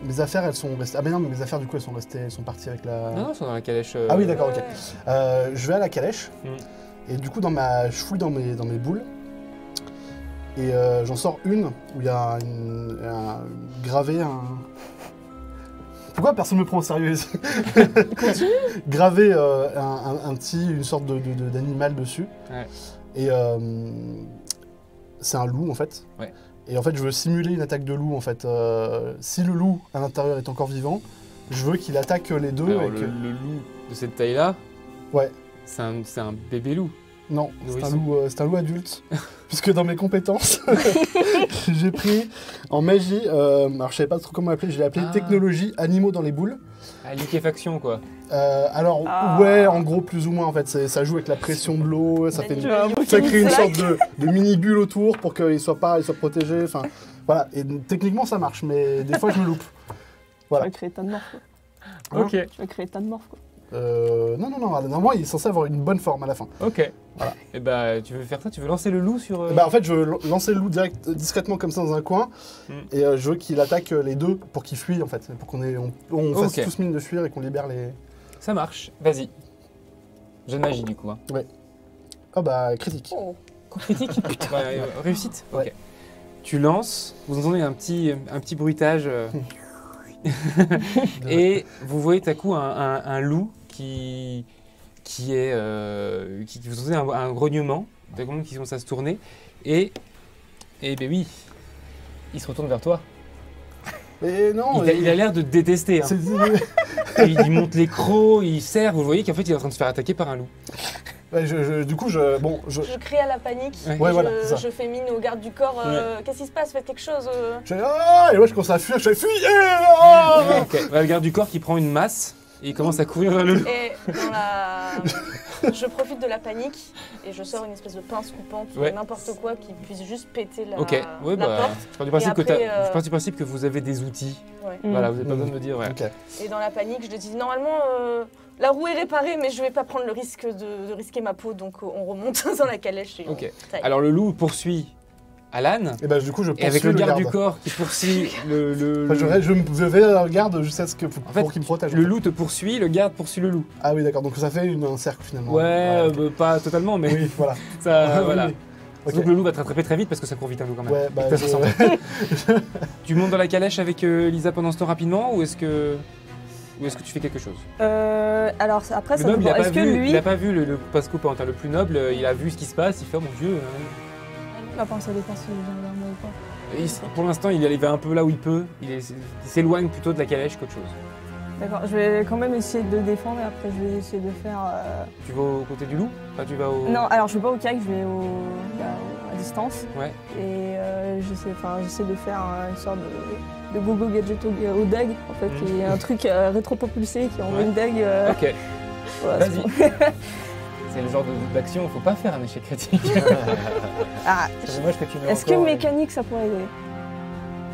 mes affaires, elles sont restées. Ah, mais non, mais mes affaires, du coup, elles sont parties avec la. Non, ils sont dans la calèche. Ah oui, d'accord, ok. Ouais. Je vais à la calèche. Et du coup, je fouille dans mes boules. Et j'en sors une où il y a gravé un. Pourquoi personne ne me prend au sérieux ici? Gravé une sorte d'animal dessus. Ouais. Et c'est un loup en fait. Ouais. Et en fait, je veux simuler une attaque de loup en fait. Si le loup à l'intérieur est encore vivant, je veux qu'il attaque les deux. Alors, et que... le loup de cette taille-là, Ouais. c'est un bébé loup. Non, Nourrisson. c'est un loup adulte. Puisque dans mes compétences, j'ai pris en magie, alors je savais pas trop comment l'appeler, je l'ai appelé technologie animaux dans les boules. Ah, liquéfaction, quoi. Alors, ouais, en gros, plus ou moins, en fait, ça joue avec la pression de l'eau, ça crée une sorte de mini-bulle autour pour qu'il soit protégé, enfin, voilà. Et techniquement, ça marche, mais des fois, je me loupe. Voilà. Tu vas créer Tanmorph, quoi. Ok. Tu vas créer Tanmorph, quoi. Non, normalement, il est censé avoir une bonne forme à la fin. Ok. Voilà. Et bah, tu veux faire ça? Tu veux lancer le loup sur. Bah, en fait, je veux lancer le loup discrètement comme ça dans un coin, et je veux qu'il attaque les deux pour qu'il fuit, en fait, pour qu'on fasse tous mine de fuir et qu'on libère les... Ça marche, vas-y. Jeu de magie, du coup. Hein. Ouais. Ah bah, critique. Oh. Critique. Putain. Réussite. Ouais. Ok. Tu lances, vous entendez un petit bruitage. Et vous voyez tout à coup un loup qui vous entendez un grognement, qui commence à se tourner, et ben oui, il se retourne vers toi. Mais non, Il a l'air de te détester. Hein. Il monte les crocs, il serre, vous voyez qu'en fait il est en train de se faire attaquer par un loup. Ouais, du coup, Je crie à la panique. Ouais, voilà, c'est ça. Je fais mine au garde du corps. Qu'est-ce qui se passe? Faites quelque chose. et moi je commence à fuir, je fais fuis. Ok. Bah, le garde du corps qui prend une masse et il commence à courir vers le loup. Et je profite de la panique et je sors une espèce de pince coupante ou n'importe quoi qui puisse juste péter la, Ok, ouais, la porte. je pars du principe, après, je pars du principe que vous avez des outils. Ouais. Voilà, vous n'avez pas besoin de me dire. Ouais. Ok. Et dans la panique, je dis normalement la roue est réparée, mais je vais pas prendre le risque de risquer ma peau, donc on remonte dans la calèche. Et on Ok. taille. Alors le loup poursuit Alan. Et bah du coup, je poursuis Et avec le garde du garde. corps qui poursuit Enfin, je vais à le garde jusqu'à ce que pour qu'il me protège. le loup te poursuit, le garde poursuit le loup. Ah oui, d'accord. Donc ça fait un cercle finalement. Ouais, ok. pas totalement, mais Oui, voilà. ça, Oui, voilà. oui. Ok. Donc le loup va te rattraper très vite parce que ça court vite un loup quand même. Ouais, bah, Ça se sent. Tu montes dans la calèche avec Lisa pendant ce temps rapidement ou est-ce que tu fais quelque chose? Alors après, Le ça noble, dépend. Est-ce que lui. il a pas vu le passe coupant. Le plus noble, il a vu ce qui se passe, il fait oh mon dieu. Enfin, ça dépend si j'ai un arme ou pas. Et pour l'instant, il va un peu là où il peut. Il s'éloigne plutôt de la calèche qu'autre chose. D'accord, je vais quand même essayer de défendre et après je vais essayer de faire. Tu vas au côté du loup? Enfin, tu vas au... Non, alors je vais pas au CAC, je vais à distance. Ouais. Et j'essaie de faire une sorte de gogo gadget au dague, en fait, qui est un truc rétro-propulsé qui envoie une dague. Ok, Voilà, vas-y. C'est le genre d'action, il faut pas faire un échec critique. Ah, C'est dommage que tu n'aies est-ce que encore- mécanique ça pourrait aider?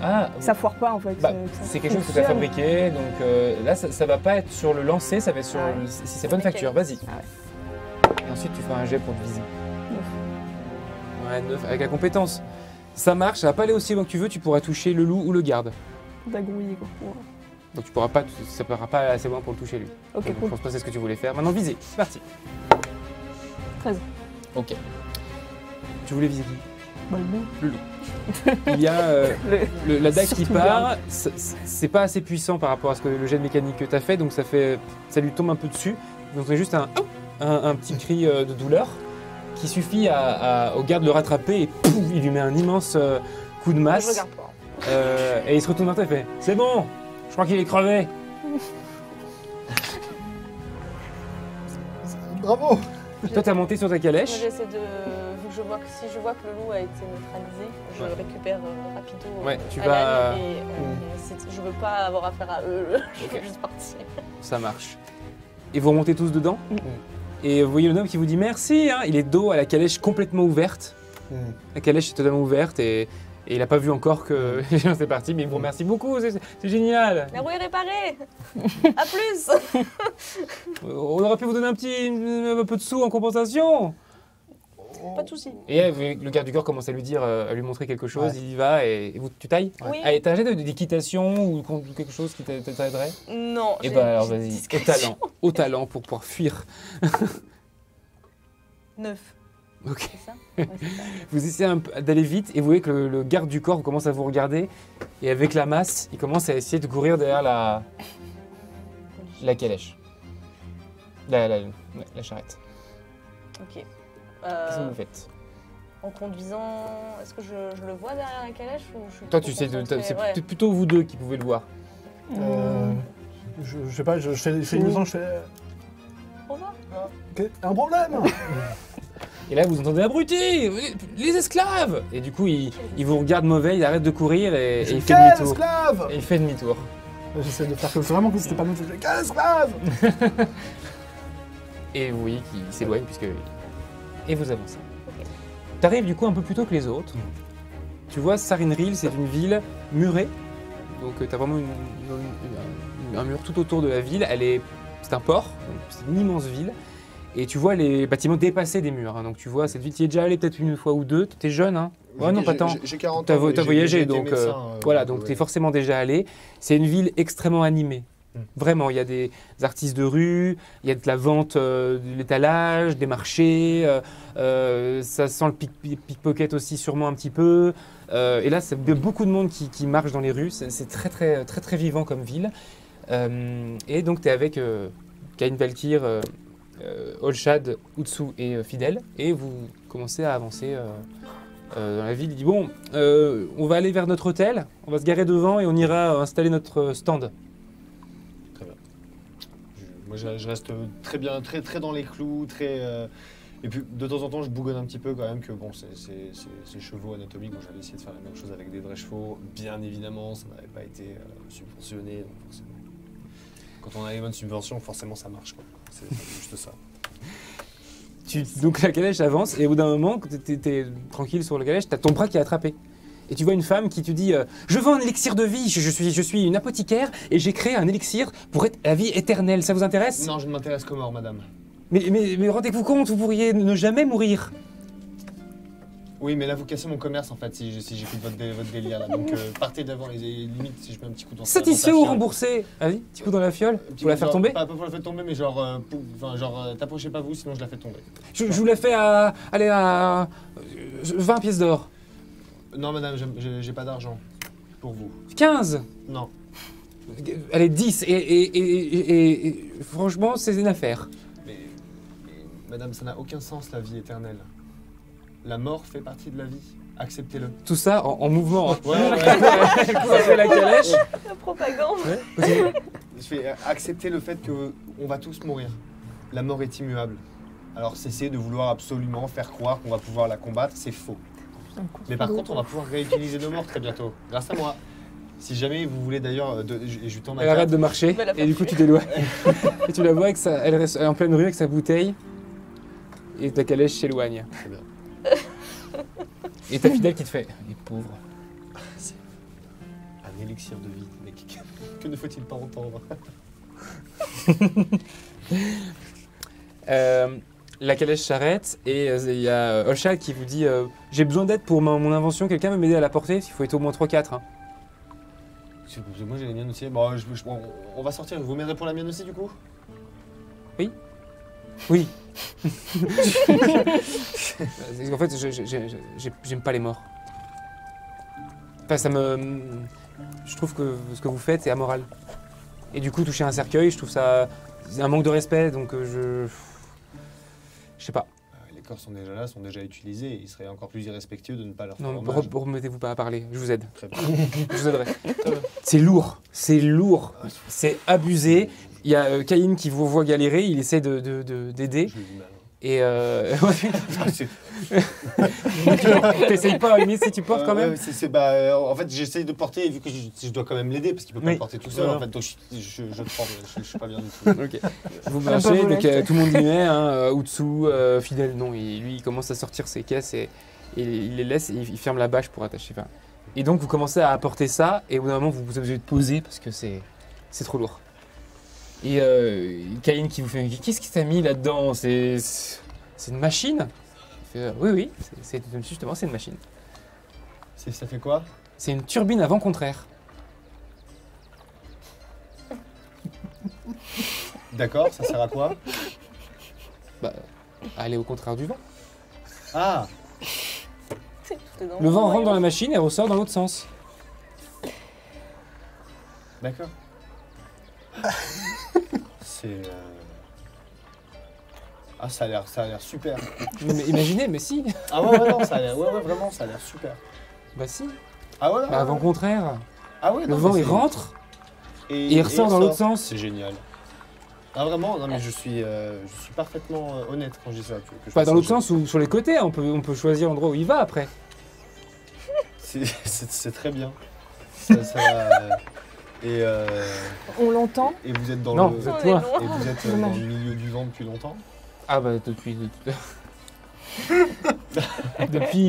Ah, Que ça foire pas en fait. bah, que ça c'est quelque chose que tu as fonctionne. fabriqué, donc là ça va pas être sur le lancer, ça va être sur Ah ouais. si c'est bonne facture, vas-y. Ah Et ensuite tu feras un jet pour te viser. 9. Ouais, 9, avec la compétence. Ça marche, ça va pas aller aussi loin que tu veux, tu pourras toucher le loup ou le garde. D'agrouiller quoi. Ouais. Donc tu pourras pas, ça pourra pas assez loin pour le toucher lui. Ok, Donc, cool. Je pense pas que c'est ce que tu voulais faire. Maintenant viser, c'est parti. 13. Ok. Tu voulais viser qui? Bah, le loup. Le loup. Il y a la dague qui Surtout part, c'est pas assez puissant par rapport à ce que le jet de mécanique que tu as fait, donc ça lui tombe un peu dessus. Donc c'est juste un petit cri de douleur qui suffit au garde de le rattraper et pouf, il lui met un immense coup de Je masse. regarde pas. Et il se retourne vers toi et fait c'est bon, je crois qu'il est crevé. Bravo. Toi t'as monté sur ta Moi calèche. j'essaie de. Vu que si je vois que le loup a été neutralisé, je Ouais. récupère rapido. Ouais, tu Alan vas- et je veux pas avoir affaire à eux. Je veux Ok. juste partir. Ça marche. Et vous remontez tous dedans. Et vous voyez le homme qui vous dit merci. Hein. Il est dos à la calèche complètement ouverte. La calèche est totalement ouverte et il n'a pas vu encore que c'est parti. Mais il vous remercie beaucoup, c'est génial. La roue est réparée. À plus. On aurait pu vous donner un peu de sous en compensation. Pas de soucis. Et le garde du corps commence à lui dire, à lui montrer quelque chose, Ouais. il y va et tu tailles. Oui. Allez, t'as un jet d'équitation ou quelque chose qui t'aiderait? Non, Et j'ai- bah alors j'ai vas-y, discrétion. au talent pour pouvoir fuir. 9, Ok. c'est ça? Ouais, c'est ça. Vous essayez d'aller vite et vous voyez que le garde du corps commence à vous regarder et avec la masse, il commence à essayer de courir derrière la calèche. Ouais, la charrette. Ok. Qu'est-ce que vous faites? En conduisant, est-ce que je le vois derrière la calèche ou je suis Toi, trop tu sais, concentrée? c'est Ouais. plutôt vous deux qui pouvez le voir. Je sais pas, je fais une je fais. Au revoir. Ok, un problème. Et là, vous entendez abruti, les esclaves. Et du coup, il vous regarde mauvais, il arrête de courir et il fait Quel demi-tour. esclave. Et il fait demi-tour. J'essaie de faire que vraiment que c'était pas moi. Quel esclave. Et vous voyez qu'il s'éloigne puisque... Et vous avancez. T'arrives du coup un peu plus tôt que les autres. Tu vois, Sarinril, c'est une ville murée. Donc t'as vraiment un mur tout autour de la ville. C'est un port, donc c'est une immense ville. Et tu vois les bâtiments dépasser des murs. Hein. Donc tu vois, cette ville, tu y es déjà allé peut-être une fois ou deux. T'es jeune, hein? Ouais, non, pas tant. J'ai 40 T'as ans. mais voyagé, j'ai été donc médecin, voilà, donc t'es forcément déjà allé. C'est une ville extrêmement animée. Vraiment, il y a des artistes de rue, il y a de la vente de l'étalage, des marchés, ça sent le pickpocket aussi sûrement un petit peu. Et là, c'est beaucoup de monde qui marche dans les rues, c'est très vivant comme ville. Et donc tu es avec Cain Valkyr, Olshad, Utsu et Fidel, et vous commencez à avancer dans la ville. Il dit bon, on va aller vers notre hôtel, on va se garer devant et on ira installer notre stand. Moi, je reste très bien, très dans les clous, et puis de temps en temps, je bougonne un petit peu quand même que bon, ces chevaux anatomiques. Moi, j'avais essayé de faire la même chose avec des vrais chevaux. Bien évidemment, ça n'avait pas été subventionné. Donc forcément, quand on a les bonnes subventions, forcément, ça marche, quoi. C'est juste ça. Donc la calèche avance et au bout d'un moment, quand tu es tranquille sur la calèche, tu as ton bras qui est attrapé. Et tu vois une femme qui te dit je vends un élixir de vie, je suis une apothicaire et j'ai créé un élixir pour être la vie éternelle. Ça vous intéresse? Non, je ne m'intéresse qu'aux morts, madame. Mais rendez-vous compte, vous pourriez ne jamais mourir. Oui, mais là, vous cassez mon commerce, en fait, si j'écoute votre délire, là. Donc, partez d'avant, et limite, si je mets un petit coup dans Satisfait dans ou ta fiole. remboursé? Allez, petit coup dans la fiole Petit pour la coup faire dans- tomber. Pas pour la faire tomber, mais t'approchez pas vous, sinon je la fais tomber. Je vous la fais à 20 pièces d'or. Non, madame, j'ai pas d'argent. Pour vous. 15. Non. Allez, 10. Et franchement, c'est une affaire. Mais, madame, ça n'a aucun sens, la vie éternelle. La mort fait partie de la vie. Acceptez-le. Tout ça en mouvement. Hein. Ouais. Elle court après la calèche. La propagande. Je fais accepter le fait qu'on va tous mourir. La mort est immuable. Alors cessez de vouloir absolument faire croire qu'on va pouvoir la combattre, c'est faux. Mais par contre, on va pouvoir réutiliser nos morts très bientôt, grâce à moi. Si jamais vous voulez d'ailleurs, je lui tends ma Elle arrête carte. de marcher Va la et faire du coup tuer. tu t'éloignes. Et tu la vois avec elle reste en pleine rue avec sa bouteille et ta calèche s'éloigne. Très bien. Et ta fidèle qui te fait les pauvres. Un élixir de vie, mais que ne faut-il pas entendre? La calèche s'arrête et il y a Olshad qui vous dit j'ai besoin d'aide pour mon invention, quelqu'un veut m'aider à la porter, il faut être au moins 3-4. Hein. Moi j'ai les miennes aussi. Bon, on va sortir, vous m'aiderez pour la mienne aussi du coup? Oui. En fait, j'aime pas les morts. Enfin, je trouve que ce que vous faites est amoral. Et du coup, toucher un cercueil, je trouve ça c'est un manque de respect, donc je sais pas. Les corps sont déjà là, sont déjà utilisés, il serait encore plus irrespectueux de ne pas leur faire Non, hommage. remettez-vous pas à parler, je vous aide. Très bien. Je vous aiderai. C'est lourd, c'est abusé. Il y a Caïn qui vous voit galérer, il essaie d'aider. Je lui dis mal. Et C'est- t'essayes pas, mais si tu portes quand même. ouais, en fait, j'essaye de porter, vu que je dois quand même l'aider, parce qu'il peut pas Oui. le porter tout seul. Non, En fait, donc je prends, je suis pas bien du tout. Ok. Vous pas marchez, donc volontaire. tout le monde y met, hein, Utsu, Fidèle, non, lui il commence à sortir ses caisses et il les laisse et il ferme la bâche pour attacher. Enfin, et donc vous commencez à apporter ça et au bout d'un moment vous êtes obligé de poser parce que c'est trop lourd. Et Caïn qui vous fait qu'est-ce qui t'a mis là-dedans? C'est une machine? Il fait, oui, justement, c'est une machine. Ça fait quoi? C'est une turbine à vent contraire. D'accord, ça sert à quoi? Bah, aller au contraire du vent. Ah, Tout est dans Le vent rentre royaume. dans la machine et ressort dans l'autre sens. d'accord. C'est... Ah, ça a l'air super. Mais imaginez, mais si. Ah ouais, non, ça a l'air... Ouais, vraiment, ça a l'air super. Bah si. Ah ouais, Bah, vent contraire. Ah ouais, Le non, vent, mais il c'est- rentre. Et il ressort dans l'autre sens. C'est génial. Ah vraiment, non mais je suis parfaitement honnête quand je dis ça. que je Pas pense dans que l'autre sens ou sur les côtés, on peut choisir l'endroit où il va après. c'est très bien. Ça, On l'entend. et vous êtes dans Non, le... vous êtes On est loin. loin. Et vous êtes dans Dommage. le milieu du vent depuis longtemps? Ah bah depuis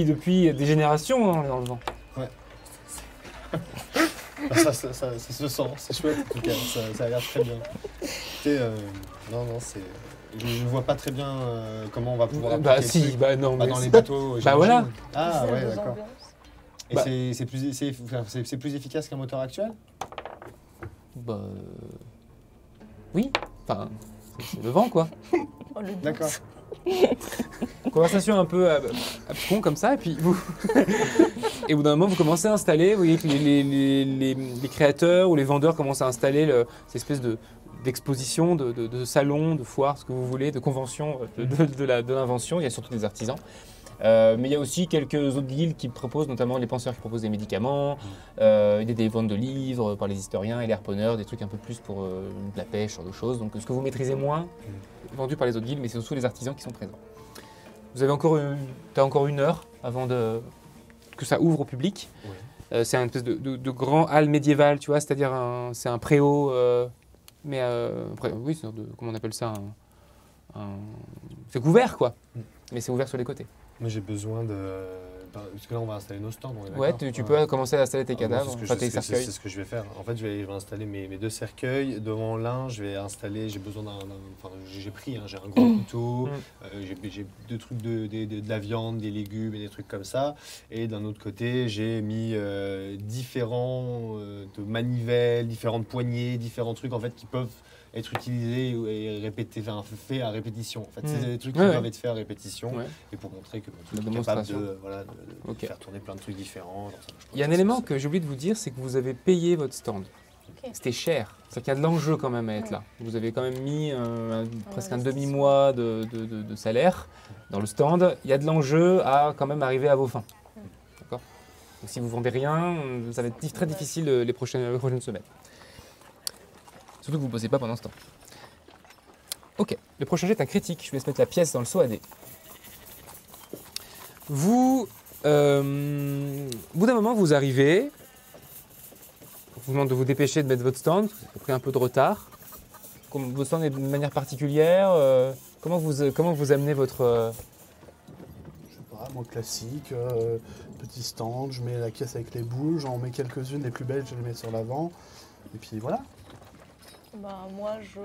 depuis des générations hein, dans le vent. Ça se sent, c'est chouette en tout cas, ça a l'air très bien. Écoutez, non, c'est... Je ne vois pas très bien comment on va pouvoir Bah appliquer le si, truc. bah non. Bah, mais dans les c'est- bateaux, Bah j'imagine. voilà. Ah C'est ouais, nos d'accord. ambiances. Et Bah. c'est plus efficace qu'un moteur actuel? Bah oui. Enfin, c'est le vent quoi. Oh, le doute. D'accord. Conversation un peu abscon comme ça, et puis vous. Et au bout d'un moment, vous commencez à installer, vous voyez que les créateurs ou les vendeurs commencent à installer cette espèce d'exposition, de salon, de foire, ce que vous voulez, de convention de l'invention. Il y a surtout des artisans. Mais il y a aussi quelques autres guildes qui proposent, notamment les penseurs qui proposent des médicaments, des ventes de livres par les historiens et les harponneurs, des trucs un peu plus pour de la pêche, ce genre de choses. Donc ce que vous maîtrisez moins, vendu par les autres guildes, mais c'est surtout les artisans qui sont présents. Vous avez t'as encore 1 heure avant que ça ouvre au public. Ouais. C'est un espèce de grand hall médiéval, tu vois, c'est-à-dire c'est un préau, mais oui, c'est comment on appelle ça, c'est couvert quoi, mais c'est ouvert sur les côtés. Moi j'ai besoin de... Parce que là on va installer nos stands, on est Ouais, d'accord? tu peux commencer à installer tes Ah, cadavres, moi, enfin tes c'est cercueils. ce que je vais faire. En fait, je vais installer mes 2 cercueils. Devant l'un, je vais installer. J'ai besoin enfin, j'ai pris. J'ai un gros couteau. J'ai 2 trucs de la viande, des légumes et des trucs comme ça. Et d'un autre côté, j'ai mis différents de manivelles, différentes poignées, différents trucs en fait qui peuvent être utilisés et répétés, enfin, faits à répétition. En fait, c'est des trucs qui Ouais, doivent ouais. être faits à répétition. Ouais. Et pour montrer que La je suis capable démonstration. de Ok. faire tourner plein de trucs différents. genre ça, je Il y a un pense que élément c'est- que j'ai oublié de vous dire, c'est que vous avez payé votre stand. Ok. C'était cher. C'est qu'il y a de l'enjeu quand même à être là. Vous avez quand même mis presque un investissement. demi-mois de salaire dans le stand. Il y a de l'enjeu à quand même arriver à vos fins. D'accord. Donc si vous vendez rien, ça va être très difficile les prochaines semaines. Surtout que vous ne bossez pas pendant ce temps. Ok, le prochain jet est un critique. Je vais se mettre la pièce dans le seau à dés. Vous, au bout d'un moment, vous arrivez. On vous demande de vous dépêcher de mettre votre stand. Vous avez pris un peu de retard. Votre stand est de manière particulière. Comment vous amenez votre... Je sais pas, moi classique, petit stand, je mets la caisse avec les boules, j'en mets quelques-unes, les plus belles, je les mets sur l'avant. Et puis voilà. Bah, moi, je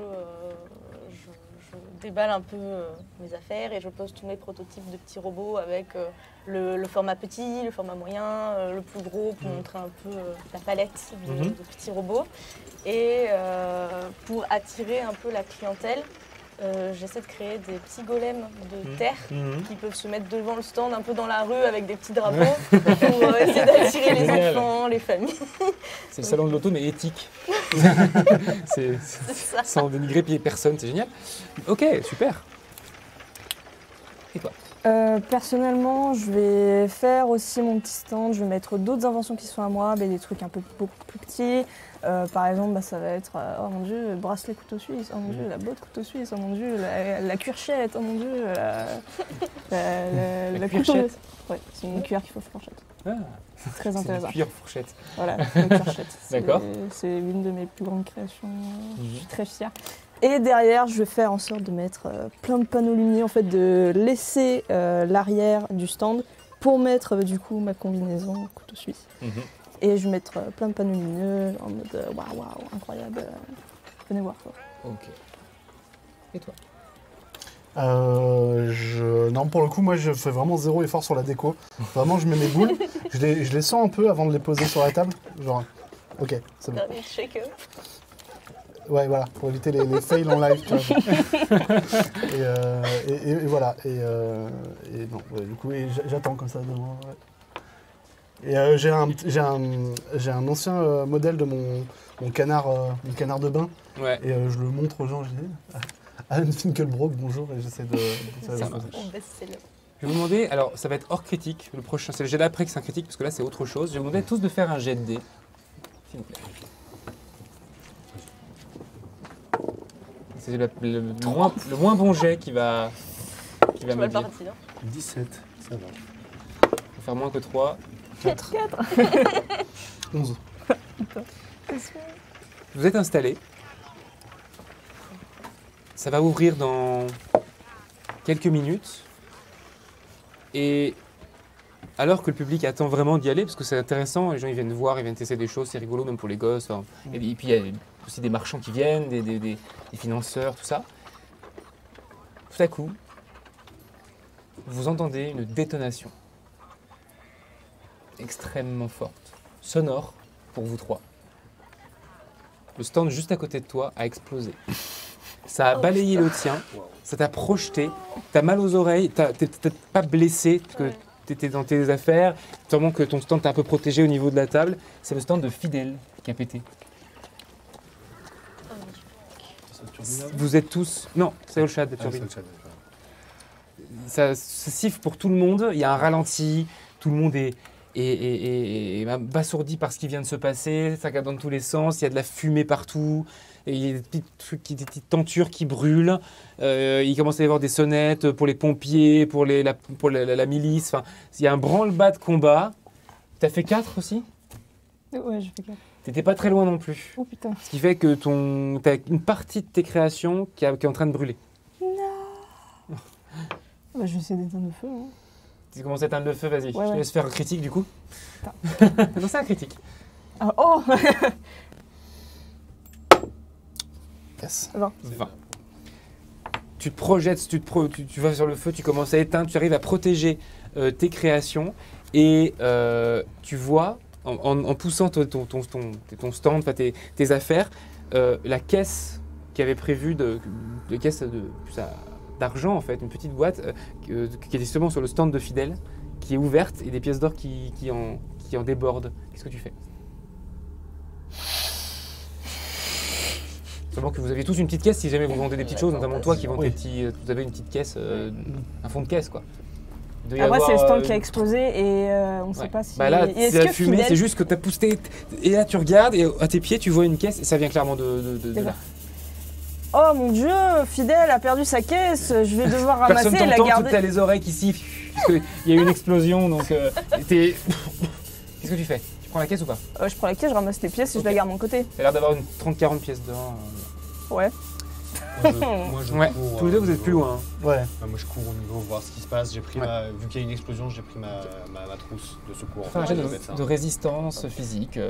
déballe un peu mes affaires et je pose tous mes prototypes de petits robots avec le format petit, le format moyen, le plus gros pour montrer un peu la palette de petits robots. Et pour attirer un peu la clientèle, j'essaie de créer des petits golems de terre qui peuvent se mettre devant le stand un peu dans la rue avec des petits drapeaux pour essayer d'attirer les Génial. enfants, les familles. C'est le salon de l'auto, mais éthique. c'est C'est ça. sans dénigrer personne, c'est génial. Ok, super. Et toi? Personnellement, je vais faire aussi mon petit stand. Je vais mettre d'autres inventions qui sont à moi, mais des trucs un peu beaucoup plus petits. Par exemple, ça va être, oh mon dieu, bracelet couteau suisse, oh mon dieu, la botte couteau suisse, oh mon dieu, la cuirchette, oh mon dieu, la cuirchette. Ouais, c'est une cuillère qui faut fourchette. Ah, C'est très c'est une intéressant. cuillère fourchette. Voilà, une cuirchette. D'accord. C'est une de mes plus grandes créations. Je suis très fière. Et derrière, je vais faire en sorte de mettre plein de panneaux lumineux, en fait, de laisser l'arrière du stand pour mettre du coup ma combinaison couteau suisse. Et je vais mettre plein de panneaux lumineux en mode waouh, incroyable. Venez voir quoi. Ok. Et toi? Non, pour le coup, moi, je fais vraiment zéro effort sur la déco. Vraiment, je mets mes boules, je les sens un peu avant de les poser sur la table. Genre, ok, c'est bon. Dernier shake. Ouais, voilà, pour éviter les fails en live. Tu vois. et voilà. Et non, ouais, du coup, j'attends comme ça devant. Ouais. Et j'ai un ancien modèle de mon canard de bain. Ouais. Et je le montre aux gens. Je dis, Alan Finkelbrock, bonjour. Et j'essaie de Ça poser. On baisse ses lèvres. Je vais vous demander, alors ça va être hors critique, le prochain, c'est le jet d'après que c'est un critique, parce que là c'est autre chose. Je vais vous demander tous de faire un jet de dés, s'il vous plaît. C'est le moins bon jet qui va Je me mal dire. parti. Hein. 17, ça va. Faut faire moins que 3. 4. 11. Vous êtes installés. Ça va ouvrir dans quelques minutes. Et alors que le public attend vraiment d'y aller, parce que c'est intéressant, les gens ils viennent voir, ils viennent tester des choses, c'est rigolo même pour les gosses. Hein. Et puis il y a aussi des marchands qui viennent, des financeurs, tout ça. Tout à coup, vous entendez une détonation extrêmement forte, sonore pour vous trois. Le stand juste à côté de toi a explosé. Ça a balayé le tien, ça t'a projeté, t'as mal aux oreilles, t'es peut-être pas blessé parce que Ouais. t'étais dans tes affaires, sûrement que ton stand t'a un peu protégé au niveau de la table. C'est le stand de Fidèle qui a pété. Vous êtes tous... Non, c'est Olshad de Turbine. Ça siffle pour tout le monde, il y a un ralenti, tout le monde est abasourdi par ce qui vient de se passer, ça regarde dans tous les sens, il y a de la fumée partout, et il y a des petits trucs, des petites tentures qui brûlent, il commence à y avoir des sonnettes pour les pompiers, pour la milice, enfin, il y a un branle-bas de combat. T'as fait 4 aussi? Ouais, je fais 4. T'étais pas très loin non plus. Oh putain. Ce qui fait que t'as une partie de tes créations qui est en train de brûler. Bah, je vais essayer d'éteindre le feu. Hein. Tu commences à éteindre le feu, vas-y. Ouais, Je te ouais. laisse faire un critique du coup. Non, c'est un critique. Ah, oh Yes. 20. Tu te projettes, tu vas sur le feu, tu commences à éteindre, tu arrives à protéger tes créations et tu vois, en poussant ton stand, enfin, tes affaires, la caisse qui avait prévu de caisse d'argent en fait, une petite boîte qui était justement sur le stand de Fidèle, qui est ouverte et des pièces d'or qui en débordent. Qu'est-ce que tu fais? Seulement que vous avez tous une petite caisse si jamais vous vendez des petites choses, notamment toi qui vends tes petits. Vous avez une petite caisse, un fond de caisse quoi. Il doit y Après, avoir, c'est le stand qui a explosé et on sait ouais. pas si. Bah là, Est-ce c'est la que fumée, Fidèle- c'est juste que tu as poussé. Et là, tu regardes et à tes pieds, tu vois une caisse et ça vient clairement de là. Oh mon dieu, Fidèle a perdu sa caisse, je vais devoir ramasser Personne et la t'entend, tu garder. as les oreilles qui sifflent parce qu'il y a eu une explosion donc. Qu'est-ce que tu fais? Tu prends la caisse ou pas? Je prends la caisse, je ramasse les pièces et Ok. je la garde de mon côté. T'as l'air d'avoir une 30-40 pièces dedans. Ouais. Moi, je Ouais, cours, tous les deux vous êtes plus loin. Ouais. Moi je cours au niveau voir ce qui se passe. J'ai pris Ouais. vu qu'il y a une explosion, j'ai pris ma trousse de secours. Enfin, un en jet fait, je vais mettre ça. de résistance physique.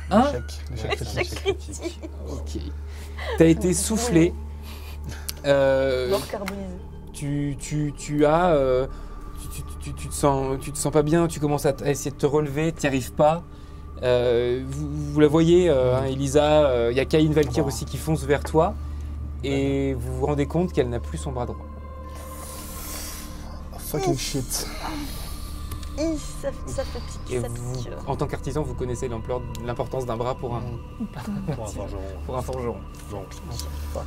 Un L'échec Échec critique. critique. Ok. T'as été soufflé. Mort carbonisé. Tu te sens pas bien, tu commences à essayer de te relever, tu n'y arrives pas. Vous la voyez, hein, Elisa, il y a Caïn Valkyr aussi qui fonce vers toi et vous vous rendez compte qu'elle n'a plus son bras droit. Fucking shit. Ça fait piquer, Et ça vous, pique. en tant qu'artisan, vous connaissez l'importance d'un bras pour un Pour un forgeron. forgeron. Donc, Fuck.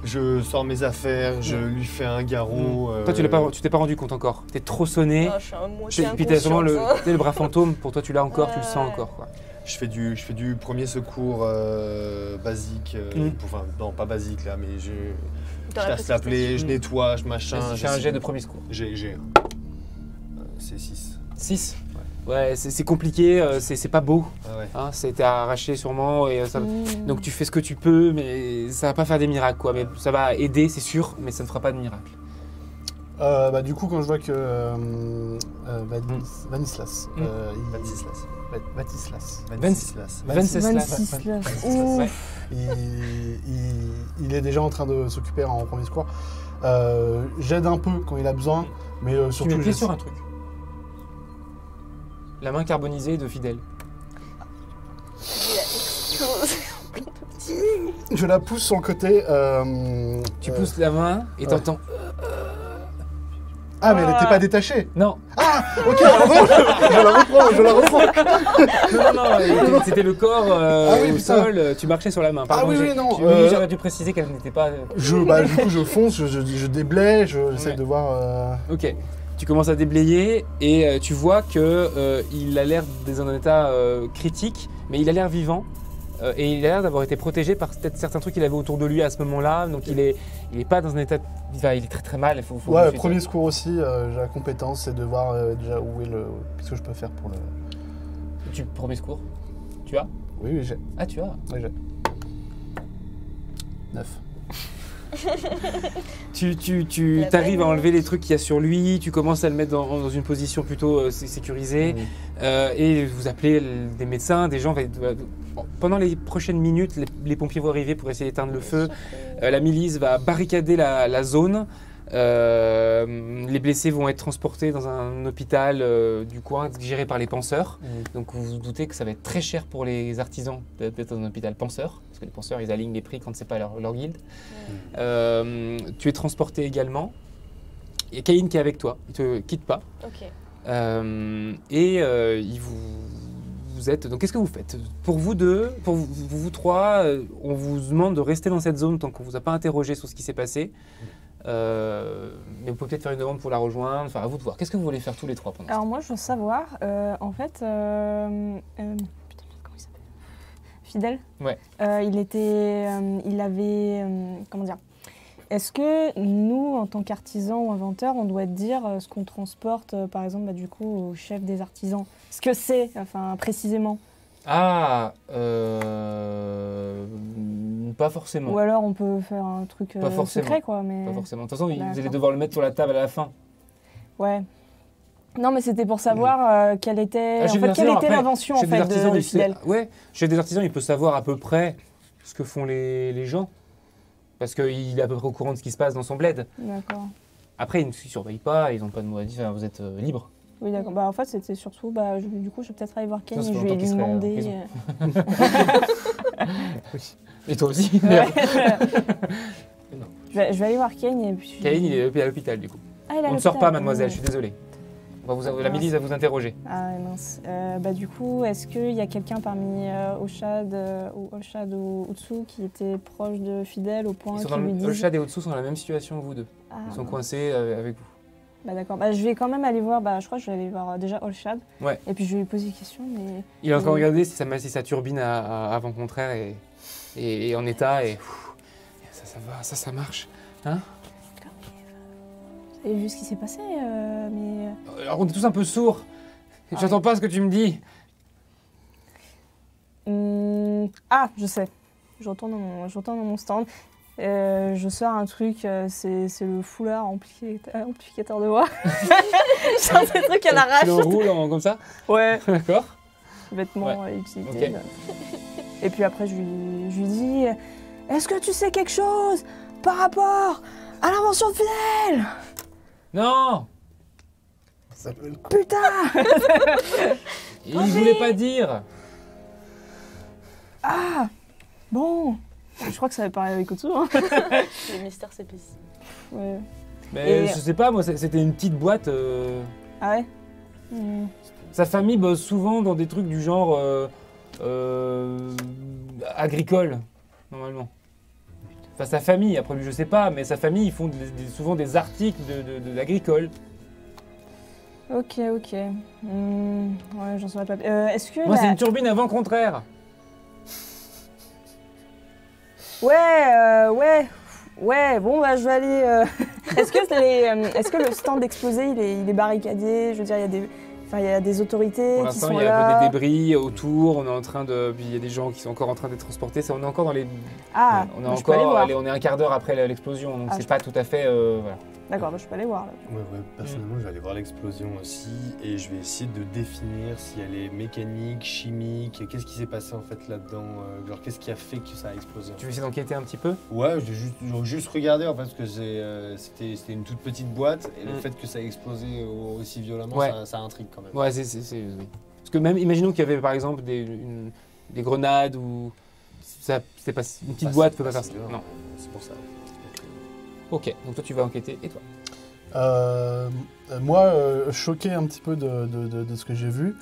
je sors mes affaires, je lui fais un garrot. Toi, tu t'es pas rendu compte encore. T'es trop sonné. Ah, je suis un moitié Puis t'as sûrement inconsciente. tu sais, le bras fantôme. Pour toi, tu l'as encore, tu le sens Ouais. encore. Quoi. Je fais du premier secours basique. Enfin, non, pas basique là, mais je Dans la casse la plaie, je Mm. nettoie, je machin. Vas-y, fais un jet de premier secours. J'ai c'est 6. 6. Ouais, c'est compliqué, c'est pas beau. Ah ouais. Hein, ça a été arraché sûrement. Et ça, Mmh. donc tu fais ce que tu peux, mais ça va pas faire des miracles. Quoi. Mais ça va aider, c'est sûr, mais ça ne fera pas de miracle. Bah, du coup, quand je vois que Vanislas, Vatislas. Vatislas. Vatislas. Venceslas. Venceslas. Ouais. Ouf. il est déjà en train de s'occuper en premier secours. J'aide un peu quand il a besoin, mais Tu surtout... mets le pied sur un truc. La main carbonisée de Fidèle. Il a explosé. Je la pousse sur le côté. Tu pousses la main et ouais. t'entends. Ah, mais elle n'était pas détachée. Non, Ok, pardon, je la reprends. non, c'était le corps oui, au putain. sol, tu marchais sur la main. Pardon, oui, non, Oui, j'aurais dû préciser qu'elle n'était pas. Du coup, je fonce, je déblaye, j'essaie Ouais. de voir... Ok, tu commences à déblayer et tu vois que il a l'air dans un état critique, mais il a l'air vivant. Et il a l'air d'avoir été protégé par peut-être certains trucs qu'il avait autour de lui à ce moment-là. Donc il est pas dans un état. Enfin, il est très très mal. Faut Ouais, tout de suite, premier secours aussi, j'ai la compétence, c'est de voir déjà où est le... Qu'est-ce que je peux faire pour le... Premier secours. Tu as Oui, j'ai. Ah, tu as. Oui, j'ai. 9. Tu La arrives à peine. enlever les trucs qu'il y a sur lui, tu commences à le mettre dans une position plutôt sécurisée et vous appelez des médecins, des gens. Pendant les prochaines minutes, les pompiers vont arriver pour essayer d'éteindre le feu. La milice va barricader la zone. Les blessés vont être transportés dans un hôpital du coin géré par les penseurs. Donc vous vous doutez que ça va être très cher pour les artisans d'être dans un hôpital penseur, parce que les penseurs ils alignent les prix quand c'est pas leur guilde. Tu es transporté également. Il y a Caïn qui est avec toi, il te quitte pas. Ok. Vous êtes. Donc qu'est-ce que vous faites? Pour vous deux, pour vous trois, on vous demande de rester dans cette zone tant qu'on vous a pas interrogé sur ce qui s'est passé. Mais vous pouvez peut-être faire une demande pour la rejoindre. Enfin, à vous de voir. Qu'est-ce que vous voulez faire tous les trois pendant Alors moi, je veux savoir, en fait, putain, comment il s'appelle? Fidèle. Ouais. Il avait, comment dire? Est-ce que nous, en tant qu'artisans ou inventeurs, on doit dire ce qu'on transporte, par exemple, du coup, au chef des artisans? Ce que c'est, enfin, précisément. Ah, pas forcément. Ou alors on peut faire un truc Pas forcément. secret, quoi. Mais... Pas forcément. De toute façon, vous allez D'accord. devoir le mettre sur la table à la fin. Ouais. Non, mais c'était pour savoir quelle était, Ah, chef des artisans, après, l'invention en chef des fait artisans, de il sait- Fidèle. Ouais, chef des artisans, il peut savoir à peu près ce que font les gens. Parce qu'il est à peu près au courant de ce qui se passe dans son bled. D'accord. Après, ils ne surveillent pas, ils n'ont pas de mot à dire. Enfin, vous êtes libre. Oui, d'accord. Bah, en fait, c'était surtout, du coup, je vais peut-être aller voir Ken Ça et fait je vais longtemps lui qu'il serait en demander. prison. Et toi aussi. Ouais. je vais aller voir Ken et puis. Caïn, il est à l'hôpital du coup. Ah, il est à On ne sort l'hôpital. pas, mademoiselle, je suis désolé. La Mince. milice va vous interroger. Ah ouais, mince. Du coup, est-ce qu'il y a quelqu'un parmi Oshad ou Utsu qui était proche de Fidèle au point qu'il lui dise... Olshad et Otsu sont dans la même situation que vous deux. Ah, Ils sont coincés avec vous. Bah d'accord. Bah, je vais quand même aller voir, je crois que je vais aller voir déjà Olshad. Ouais. Et puis je vais lui poser des questions, mais... Il est en train de regarder si sa turbine à vent contraire est en état et ça va, ça marche. Hein? Vous avez vu ce qui s'est passé, mais... Alors on est tous un peu sourds. J'entends pas ce que tu me dis. Ah, je sais. Je retourne dans mon stand. Je sors un truc, c'est le foulard amplificateur de voix. Je sors ces trucs à l'arrache. Tu l'enroules comme ça? Ouais. D'accord. Vêtements et utilités. Ok. Et puis après, je lui dis, est-ce que tu sais quelque chose par rapport à l'invention de Fidèle? Non, Ça peut le coup. Putain! il voulait pas dire. Ah! Bon. Je crois que ça va parler avec Otsu. Hein. Les mystères s'épaississent. Ouais. Mais Et- je sais pas, moi c'était une petite boîte. Ah ouais? Sa famille bosse souvent dans des trucs du genre agricole, normalement. Enfin, sa famille, après lui, je sais pas, mais sa famille, ils font souvent des articles d'agricole. Ok. Ouais, j'en saurais pas. Est-ce que Moi, c'est une turbine à vent contraire. Ouais, bon, je vais aller... Est-ce que le stand explosé, il est barricadé? Je veux dire, il y a des autorités Pour qui l'instant, sont il y a un là. peu des débris autour, on est en train de... Puis il y a des gens qui sont encore en train d'être transportés, on est encore dans les... Ah, on est bah, je peux aller encore... voir. Allez, on est un quart d'heure après l'explosion, donc Ah, c'est je- pas tout à fait... voilà. D'accord, bah, je peux aller voir là. Ouais, personnellement, je vais aller voir l'explosion aussi et je vais essayer de définir si elle est mécanique, chimique, qu'est-ce qui s'est passé en fait là-dedans, genre qu'est-ce qui a fait que ça a explosé. Tu veux essayer d'enquêter un petit peu? Ouais, j'ai juste regardé en fait parce que c'était une toute petite boîte et le fait que ça ait explosé aussi violemment, Ouais. ça intrigue quand même. Ouais, oui. Parce que même, imaginons qu'il y avait par exemple des grenades ou... C'était pas, une petite boîte peut pas faire ça. Non. C'est pour ça. Ok, donc toi tu vas enquêter, et toi? Moi, choqué un petit peu de ce que j'ai vu,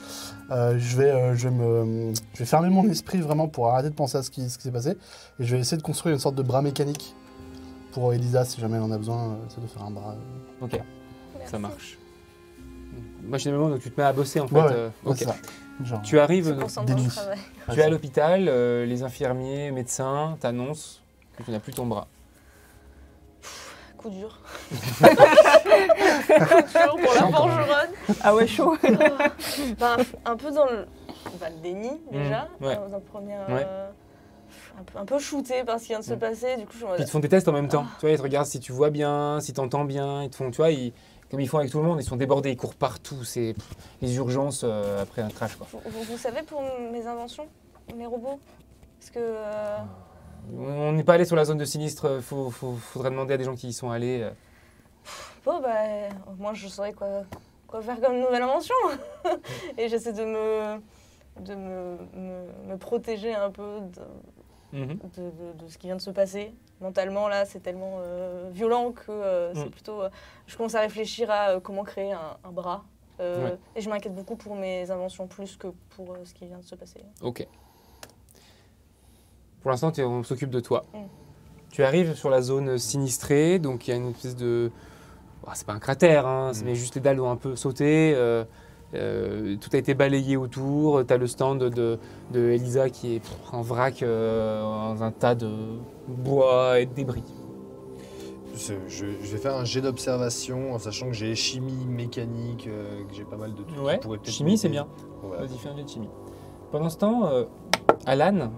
je vais fermer mon esprit vraiment pour arrêter de penser à ce qui s'est passé. Et je vais essayer de construire une sorte de bras mécanique pour Elisa, si jamais elle en a besoin, c'est de faire un bras. Ok, Merci. ça marche. Machinalement, donc tu te mets à bosser en fait. Ouais, Ok. c'est ça. Genre, Tu arrives, Se concentre dans le nuits. travail. tu es à l'hôpital, les infirmiers, médecins t'annoncent que tu n'as plus ton bras. Coup dur. Coup dur pour la forgeronne. Ah ouais, chaud. Bah, un peu dans le déni déjà, ouais. dans un premier... Ouais. un peu shooté par ce qui vient de se passer, du coup je suis en mode... Puis ils te font des tests en même temps. Tu vois, ils te regardent si tu vois bien, si tu entends bien. Ils te font, tu vois, comme ils font avec tout le monde, ils sont débordés, ils courent partout. C'est les urgences après un crash, quoi. Vous savez pour mes inventions, mes robots? Parce que... On n'est pas allé sur la zone de sinistre. Faudrait demander à des gens qui y sont allés. Bon, bah, au moins je saurais quoi faire comme nouvelle invention. Et j'essaie de me protéger un peu Mhm. de ce qui vient de se passer. Mentalement, là, c'est tellement violent que c'est plutôt... je commence à réfléchir à comment créer un bras. Ouais. Et je m'inquiète beaucoup pour mes inventions plus que pour ce qui vient de se passer. Ok. Pour l'instant, on s'occupe de toi. Mm. Tu arrives sur la zone sinistrée, donc il y a une espèce de... Oh, c'est pas un cratère, hein, mais juste les dalles ont un peu sauté. Tout a été balayé autour. Tu as le stand de Elisa qui est en vrac, dans un tas de bois et de débris. Je vais faire un jet d'observation en sachant que j'ai chimie, mécanique, que j'ai pas mal de trucs. Ouais, qui pourraient peut-être chimie, c'est m'aider. bien. Voilà. Vas-y, fais un jet de chimie. Pendant ce temps, Alan,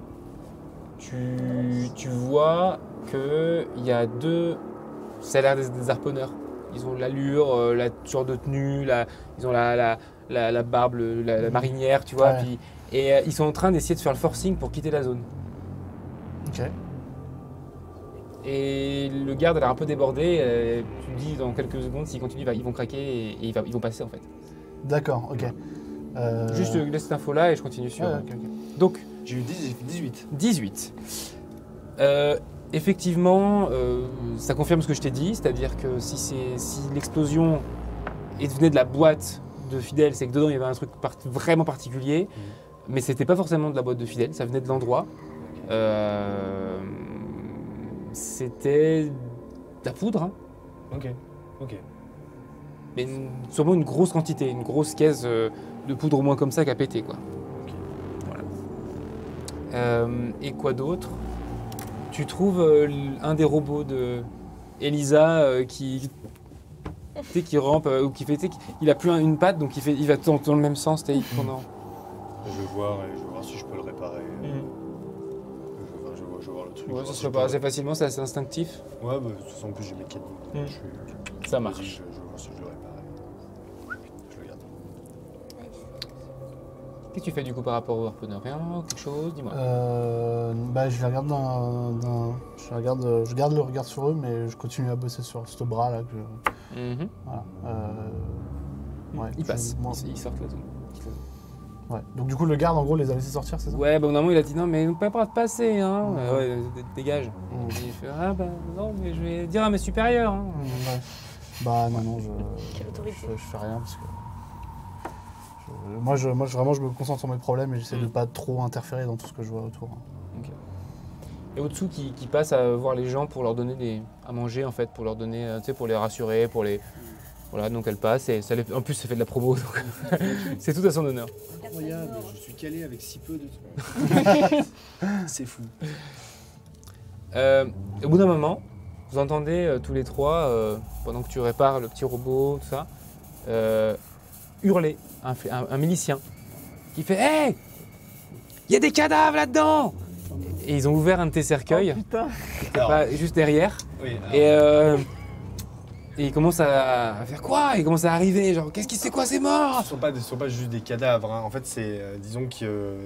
tu vois qu'il y a deux... Ça a l'air des harponneurs. Ils ont l'allure, la genre de tenue, ils ont la barbe, la marinière, tu vois. Ouais. Puis, ils sont en train d'essayer de faire le forcing pour quitter la zone. ok. Et le garde a l'air un peu débordé. Tu te dis dans quelques secondes, s'ils continuent, ils vont craquer et ils vont passer en fait. D'accord, ok. Juste laisse cette info-là et je continue sur... ouais, ok. Donc, J'ai eu 18. 18. Effectivement, ça confirme ce que je t'ai dit, c'est-à-dire que si l'explosion venait de la boîte de Fidèle, c'est que dedans il y avait un truc vraiment particulier, mais c'était pas forcément de la boîte de Fidèle, ça venait de l'endroit. C'était de la poudre, hein, Ok. mais sûrement une grosse quantité, une grosse caisse de poudre au moins comme ça qui a pété, quoi. Ok. Voilà. Et quoi d'autre? Tu trouves un des robots de Elisa qui rampe ou qui fait, il a plus une patte, donc il va dans le même sens pendant. Je vais voir si je peux le réparer. Je vais voir le truc. Ouais, ça se fait assez facilement, c'est assez instinctif. Ouais, bah, de toute façon, en plus j'ai mécanique. Ça Vas-y, marche. je vais voir si je le répare. Je le garde. Qu'est-ce que tu fais du coup par rapport au harponneur? Rien, quelque chose? Dis-moi. Bah, je les regarde je garde le regard sur eux, mais je continue à bosser sur ce bras là. Mhm. Voilà. Ouais, Il passe, moi- il sort de la zone. Ouais. Donc du coup, le garde en gros les a laissés sortir, c'est ça? Ouais, bah normalement il a dit non, mais on peut pas de passer, hein. Ouais, dégage. Mmh. Il fait ah bah non, mais je vais dire à mes supérieurs. Hein. Ouais. Bah non, Quelle autorité. je fais rien parce que moi, vraiment, je me concentre sur mes problèmes et j'essaie de pas trop interférer dans tout ce que je vois autour. Et au-dessous qui passe à voir les gens pour leur donner à manger en fait, pour leur donner, tu sais, pour les rassurer, pour les... Voilà, donc elle passe et en plus ça fait de la promo, donc c'est tout à son honneur. Incroyable, je suis calé avec si peu de trucs. C'est fou. Au bout d'un moment, vous entendez tous les trois, pendant que tu répares le petit robot, tout ça, hurler un milicien qui fait « Hey, il y a des cadavres là-dedans !» Et ils ont ouvert un de tes cercueils, Oh putain. juste derrière. Oui, Et Et il commence à faire quoi? Il commence à arriver, genre qu'est-ce qui c'est quoi, c'est mort? Ce ne sont pas juste des cadavres. Hein. En fait, c'est disons que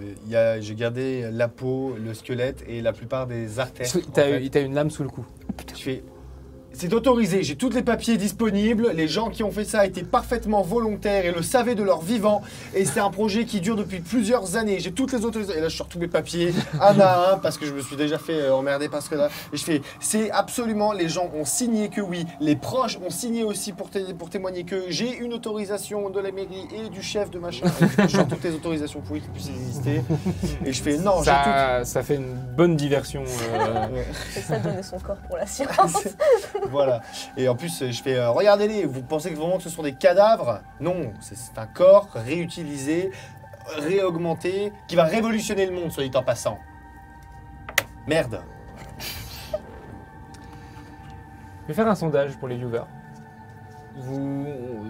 j'ai gardé la peau, le squelette et la plupart des artères. T'as une lame sous le cou. Je fais. C'est autorisé, j'ai tous les papiers disponibles, les gens qui ont fait ça étaient parfaitement volontaires et le savaient de leur vivant, et c'est un projet qui dure depuis plusieurs années, j'ai toutes les autorisations, et là je sors tous mes papiers, un à un, parce que je me suis déjà fait emmerder parce que là, et je fais, c'est absolument, les gens ont signé que oui, les proches ont signé aussi pour témoigner que j'ai une autorisation de la mairie et du chef de machin, et du coup, je sors toutes les autorisations pourries qui puissent exister, et je fais, non, j'ai tout. Ça fait une bonne diversion. C'est ça, donner son corps pour la science. Voilà. Et en plus, je fais regardez-les, vous pensez vraiment que ce sont des cadavres? Non, c'est un corps réutilisé, réaugmenté, qui va révolutionner le monde, soit dit en passant. Merde. Je vais faire un sondage pour les viewers.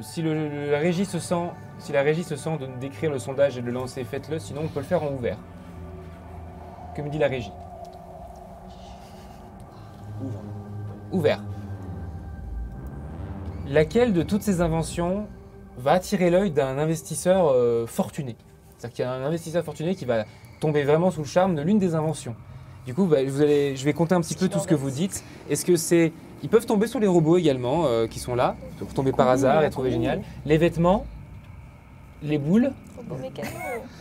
Si la régie se sent de décrire le sondage et de le lancer, faites-le, sinon on peut le faire en ouvert. Que me dit la régie? Ouvert. Laquelle de toutes ces inventions va attirer l'œil d'un investisseur fortuné? C'est-à-dire qu'il y a un investisseur fortuné qui va tomber vraiment sous le charme de l'une des inventions. Du coup, je vais compter un petit peu tout ce que vous dites. Est-ce que c'est... Ils peuvent tomber sur les robots également qui sont là, pour tomber par hasard et trouver génial. Les vêtements, les boules, Robot mécano.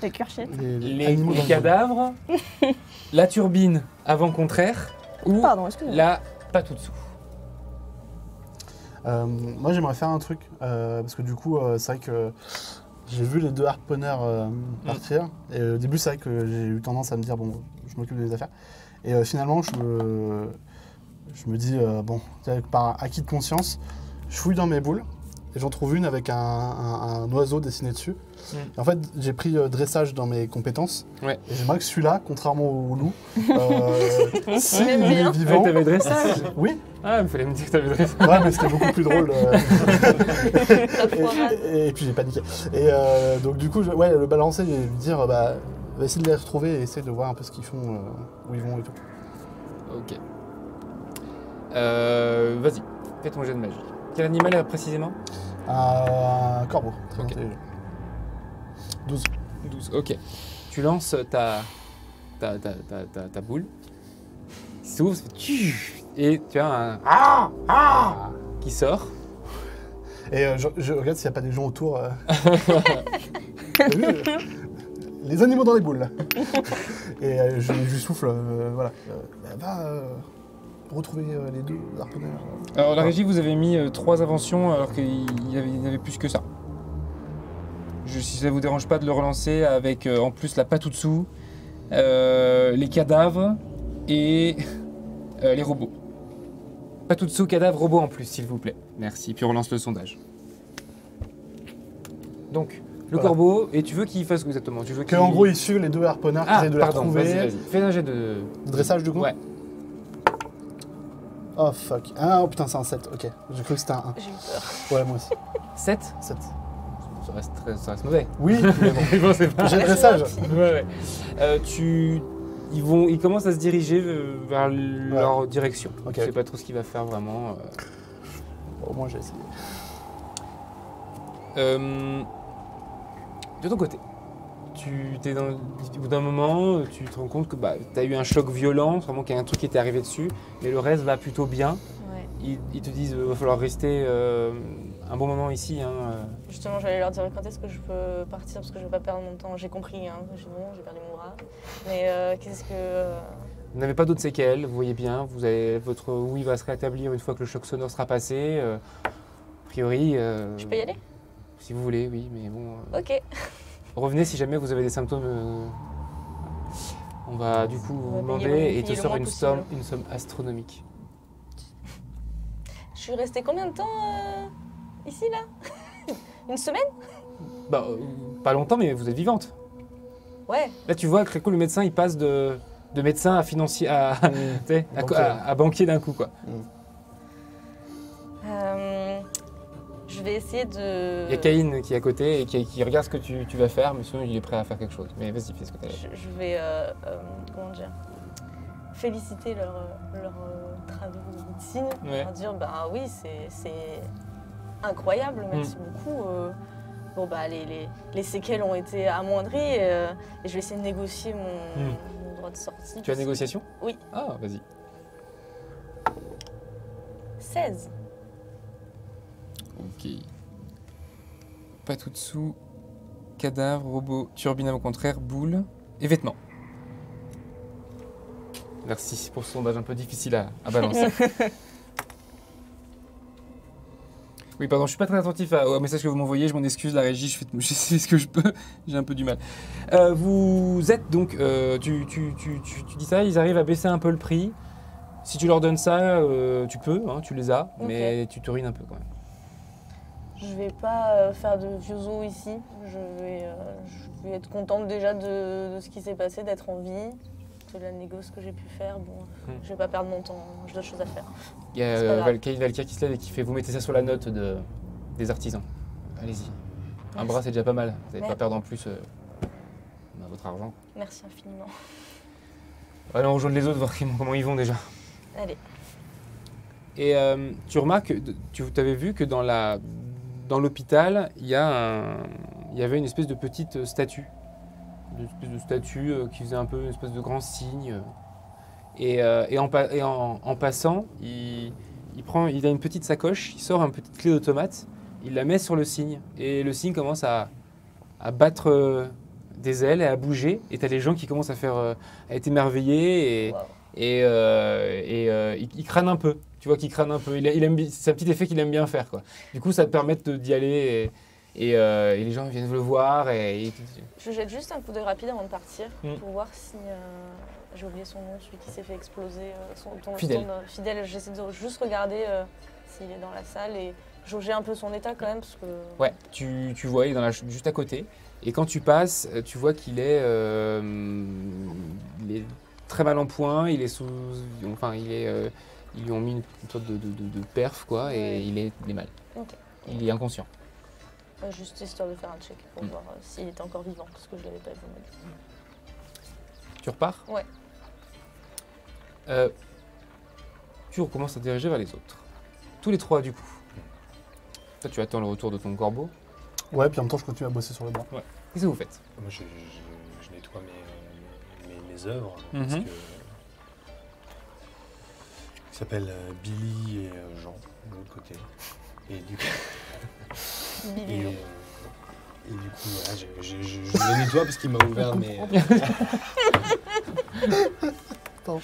Les cuirchettes. les cadavres, la turbine avant contraire ou Pardon, excusez-moi. la Patutsu. Moi j'aimerais faire un truc, parce que du coup c'est vrai que j'ai vu les deux harponneurs partir, et au début c'est vrai que j'ai eu tendance à me dire bon, je m'occupe des affaires, et finalement je me dis bon, par acquis de conscience, je fouille dans mes boules, et j'en trouve une avec un oiseau dessiné dessus. Et en fait, j'ai pris dressage dans mes compétences. Ouais. Et j'aimerais que celui-là, contrairement au loup, s'il J'aime est bien. vivant... T'avais dressage? Oui, Ah, il fallait me dire que t'avais dressage. ouais, mais c'était beaucoup plus drôle. foirade. Et puis j'ai paniqué. Et donc du coup, le balancer et lui dire, va essayer de les retrouver et essayer de voir un peu ce qu'ils font, où ils vont et tout. Ok. Vas-y, fais ton jet de magie. Quel animal précisément? Un corbeau. Très Ok. intelligent. 12. 12, ok. Tu lances ta boule. Il s'ouvre, ça fait tchou, et tu as un qui sort. Et je regarde s'il n'y a pas des gens autour. T'as vu, les animaux dans les boules. Là. Et je lui souffle, voilà. Va retrouver les deux harponneurs. Alors la régie, vous avez mis 3 inventions alors qu'il y avait plus que ça. Si ça vous dérange pas de le relancer avec en plus la Patutsu, les cadavres et les robots. Patutsu, cadavre, robot en plus, s'il vous plaît. Merci, puis on relance le sondage. Donc, le Voilà. corbeau, et tu veux qu'il fasse quoi exactement? Tu veux qu'il... En gros, ils suivent les deux harponneurs qui essayent de les pardon, retrouver. vas-y. Fais un jet de... Dressage du coup. Ouais. Oh fuck. Ah, oh putain, c'est un 7. Ok. J'ai cru que c'était un 1. J'ai eu peur. Ouais, moi aussi. 7? 7. Ça reste mauvais. Oui, mais bon. Bon, c'est pas... J'ai le dressage. Ouais. Ils commencent à se diriger vers leur direction. Ok, Je sais ok. pas trop ce qu'il va faire vraiment. Au moins, j'ai essayé. De ton côté, au bout d'un moment, tu te rends compte que tu as eu un choc violent, vraiment qu'il y a un truc qui t'est arrivé dessus, mais le reste va plutôt bien. Ouais. Ils te disent qu'il va falloir rester un bon moment ici. Justement, j'allais leur dire quand est-ce que je peux partir parce que je veux pas perdre mon temps. J'ai compris, hein. J'ai perdu mon bras. Mais qu'est-ce que. Vous n'avez pas d'autres séquelles, vous voyez bien, votre ouïe va se rétablir une fois que le choc sonore sera passé. A priori, Je peux y aller? si vous voulez, oui, mais bon. Ok. Revenez si jamais vous avez des symptômes. On va du coup On va vous payer demander le et te moins sort possible. une somme astronomique. Je suis restée combien de temps ici, là? Une semaine? Pas longtemps, mais vous êtes vivante. Ouais. Là, tu vois, Créco, le médecin, il passe de médecin à financier, à, tu sais, à banquier d'un coup, quoi. Je vais essayer de. Il y a Caïn qui est à côté et qui regarde ce que tu vas faire, mais sinon, il est prêt à faire quelque chose. Mais vas-y, fais ce que tu as. Je vais. Comment dire? féliciter leurs travaux de médecine, Ouais. leur dire bah oui, c'est incroyable, merci beaucoup. Bon, bah, les séquelles ont été amoindries et je vais essayer de négocier mon droit de sortie. Tu as négociation? Oui. Ah, vas-y. 16. Ok. Pas tout dessous. Cadavre, robot, turbine au contraire, boule et vêtements. Merci pour ce sondage un peu difficile à balancer. Oui, pardon, je suis pas très attentif au message que vous m'envoyez, je m'en excuse, la régie, je sais ce que je peux, j'ai un peu du mal. Vous êtes donc, tu dis ça, ils arrivent à baisser un peu le prix. Si tu leur donnes ça, tu peux, hein, tu les as, Ok. mais tu te ruines un peu quand même. Je vais pas faire de vieux os ici. Je vais être contente déjà de ce qui s'est passé, d'être en vie, de la négoce que j'ai pu faire. Bon, je vais pas perdre mon temps, j'ai d'autres choses à faire. Il y C'est pas a grave. Valkyr qui se lève et qui fait, vous mettez ça sur la note des artisans. Allez-y. Un Merci. bras, c'est déjà pas mal. Vous n'allez pas Merci. perdre en plus votre argent. Merci infiniment. Allez, on rejoint les autres, voir comment ils vont déjà. Allez. Et tu remarques, tu avais vu que dans l'hôpital, il y avait une espèce de petite statue. Une espèce de statue qui faisait un peu une espèce de grand signe. Et en passant, il a une petite sacoche, il sort une petite clé d'automate, il la met sur le cygne. Et le cygne commence à battre des ailes et à bouger. Et tu as les gens qui commencent à être émerveillés. Wow. Il crâne un peu, tu vois qu'il crâne un peu. C'est un petit effet qu'il aime bien faire, quoi. Du coup, ça te permet d'y aller et les gens viennent le voir. Je jette juste un coup d'œil rapide avant de partir Mm. pour voir si j'ai oublié son nom, celui qui s'est fait exploser. Fidèle. Fidèle. J'essaie de juste regarder s'il est dans la salle et jauger un peu son état quand même parce que. Ouais, tu vois, il est juste à côté. Et quand tu passes, tu vois qu'il est très mal en point. Il est ils lui ont mis une sorte de perf, quoi, Ouais. et il est mal. Ok. Il est inconscient. Juste histoire de faire un check pour voir s'il était encore vivant parce que je l'avais pas vu. Tu repars? Ouais. Tu recommences à te diriger vers les autres. Tous les trois, du coup. Toi, tu attends le retour de ton corbeau. Ouais, puis en même temps, je continue à bosser sur le bras. Qu'est-ce que vous faites? Moi, je nettoie mes œuvres. Mhm. Parce que. Ils s'appellent Billy et Jean, de l'autre côté. Et du coup. Billy. Et du coup, voilà, je le nettoie parce qu'il m'a ouvert mes. Pardon.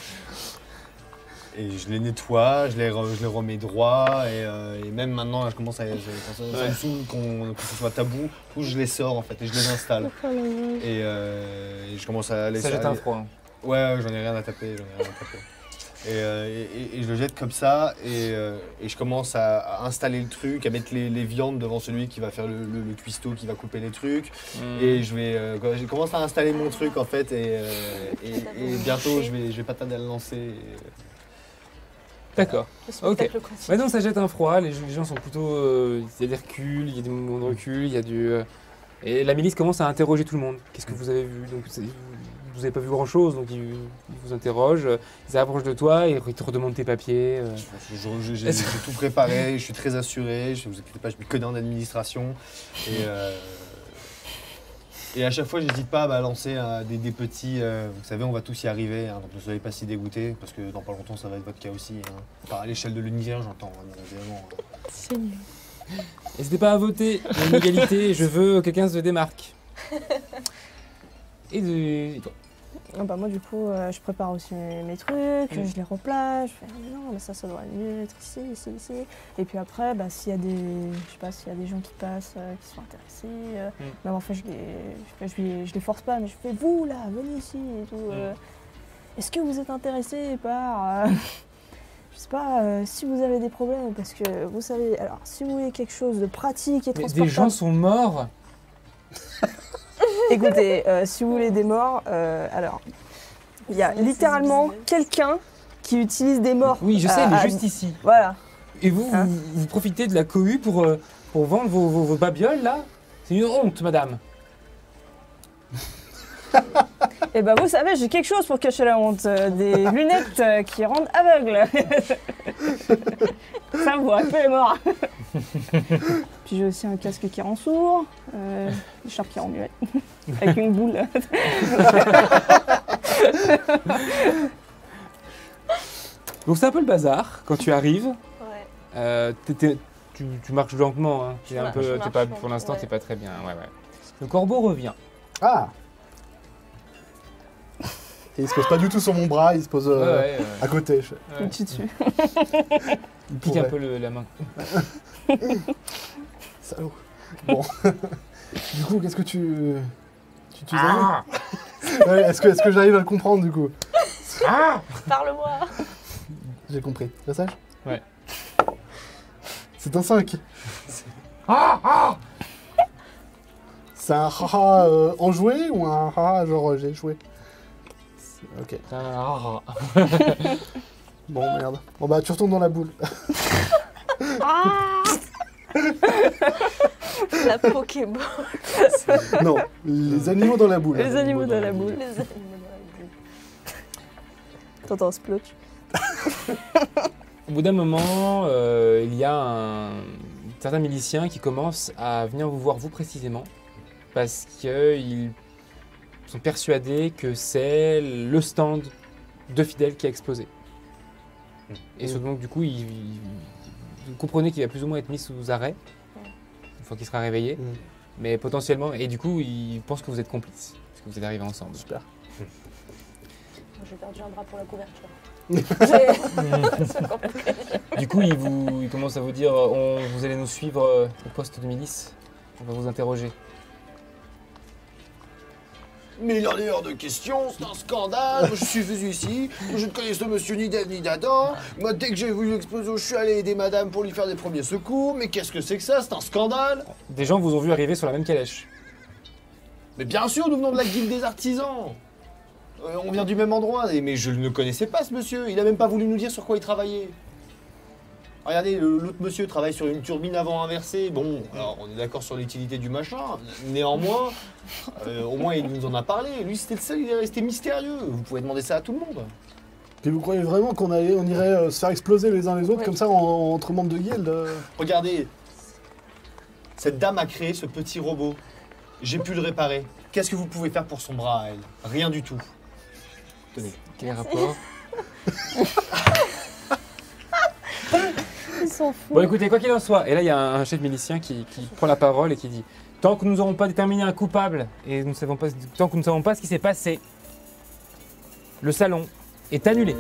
Et je les nettoie, je les remets droits et même maintenant, là, je commence à. Ça me saoule que ce soit tabou, tout je les sors en fait et je les installe. Et je commence à les. Ça jette un froid. Hein. Ouais, j'en ai rien à taper, Et je le jette comme ça et je commence à installer le truc, à mettre les viandes devant celui qui va faire le cuistot, qui va couper les trucs. Et je commence à installer mon truc en fait et bientôt je vais pas tarder à le lancer. D'accord. Le spectacle continue. Maintenant, ça jette un froid. Les gens sont plutôt. Il y a des reculs, il y a des moments de recul, il y a du. Et la milice commence à interroger tout le monde. Qu'est-ce que vous avez vu? Donc, vous n'avez pas vu grand-chose, donc ils vous interrogent. Ils s'approchent de toi, ils te redemandent tes papiers. J'ai tout préparé, je suis très assuré, ne vous inquiétez pas, je me connais en administration. Et à chaque fois, je n'hésite pas à balancer des petits. Vous savez, on va tous y arriver, hein, donc ne soyez pas si dégoûtés, parce que dans pas longtemps, ça va être votre cas aussi. Hein. Enfin, à l'échelle de l'univers, j'entends, hein, bien évidemment. C'est nul. N'hésitez pas à voter. Il y a une égalité, je veux que quelqu'un se démarque. Et toi? Ah bah moi du coup je prépare aussi mes trucs, je les replace, je fais non mais ça doit mieux être ici. Et puis après bah, s'il y a des gens qui passent, qui sont intéressés, même en fait je les force pas mais je fais vous là, venez ici et tout. Est-ce que vous êtes intéressés par je sais pas si vous avez des problèmes parce que vous savez alors si vous voulez quelque chose de pratique et Mais transportable. des gens sont morts. Écoutez, si vous voulez des morts, alors, il y a littéralement quelqu'un qui utilise des morts. Oui, je sais, elle est juste ici. Voilà. Et vous, Hein vous profitez de la cohue pour vendre vos babioles, là? C'est une honte, madame. Et bah vous savez, j'ai quelque chose pour cacher la honte. Des lunettes qui rendent aveugle. Ça vous rappelle les morts. Puis j'ai aussi un casque qui rend sourd. Une écharpe qui rend muet. Avec une boule. Donc c'est un peu le bazar quand tu arrives. Ouais. Tu marches lentement, hein. Je marche Pour l'instant, ouais. t'es pas très bien. Ouais. Le corbeau revient. Ah. Et il se pose pas du tout sur mon bras, il se pose à côté. Une petite dessus. Il Pique un pourrait. peu la main. Salaud. Bon. Du coup, qu'est-ce que tu as Ah ouais, Est-ce que j'arrive à le comprendre du coup? Parle-moi. J'ai compris. Passage? Ouais. C'est un 5. Ah C'est un haha enjoué ou un haha genre j'ai échoué? Ok. Ah Bon, merde. Bon bah tu retournes dans la boule. La Pokéball. Non, les animaux dans la boule. Les animaux dans la boule. Les animaux dans la boule. T'entends splotch. Au bout d'un moment, il y a certains miliciens qui commencent à venir vous voir, vous précisément, parce qu'ils sont persuadés que c'est le stand de Fidèle qui a explosé. Et surtout, donc, du coup, vous comprenez qu'il va plus ou moins être mis sous arrêt, une fois qu'il sera réveillé, mais potentiellement, et du coup, ils pensent que vous êtes complices, parce que vous êtes arrivés ensemble. Super. J'ai perdu un bras pour la couverture. Du coup, ils commencent à vous dire vous allez nous suivre au poste de milice. On va vous interroger. Mais il en est hors de question, c'est un scandale. Je suis venu ici, je ne connais ce monsieur ni d'Ève ni d'Adam. Moi, dès que j'ai vu l'explosion, je suis allé aider madame pour lui faire des premiers secours. Mais qu'est-ce que c'est que ça? C'est un scandale. Des gens vous ont vu arriver sur la même calèche. Mais bien sûr, nous venons de la guilde des artisans. On vient du même endroit, mais je ne connaissais pas ce monsieur. Il a même pas voulu nous dire sur quoi il travaillait. Regardez, l'autre monsieur travaille sur une turbine avant inversée. Bon, alors on est d'accord sur l'utilité du machin. Néanmoins, au moins il nous en a parlé. Lui, c'était le seul, il est resté mystérieux. Vous pouvez demander ça à tout le monde. Puis vous croyez vraiment qu'on irait se faire exploser les uns les autres Ouais. comme ça entre membres de guilde Regardez, cette dame a créé ce petit robot. J'ai pu le réparer. Qu'est-ce que vous pouvez faire pour son bras à elle? Rien du tout. Tenez. Quel rapport? Ils sont fous. Bon, écoutez, quoi qu'il en soit, et là il y a un chef milicien qui prend la parole et qui dit tant que nous n'aurons pas déterminé un coupable et tant que nous ne savons pas ce qui s'est passé, le salon est annulé.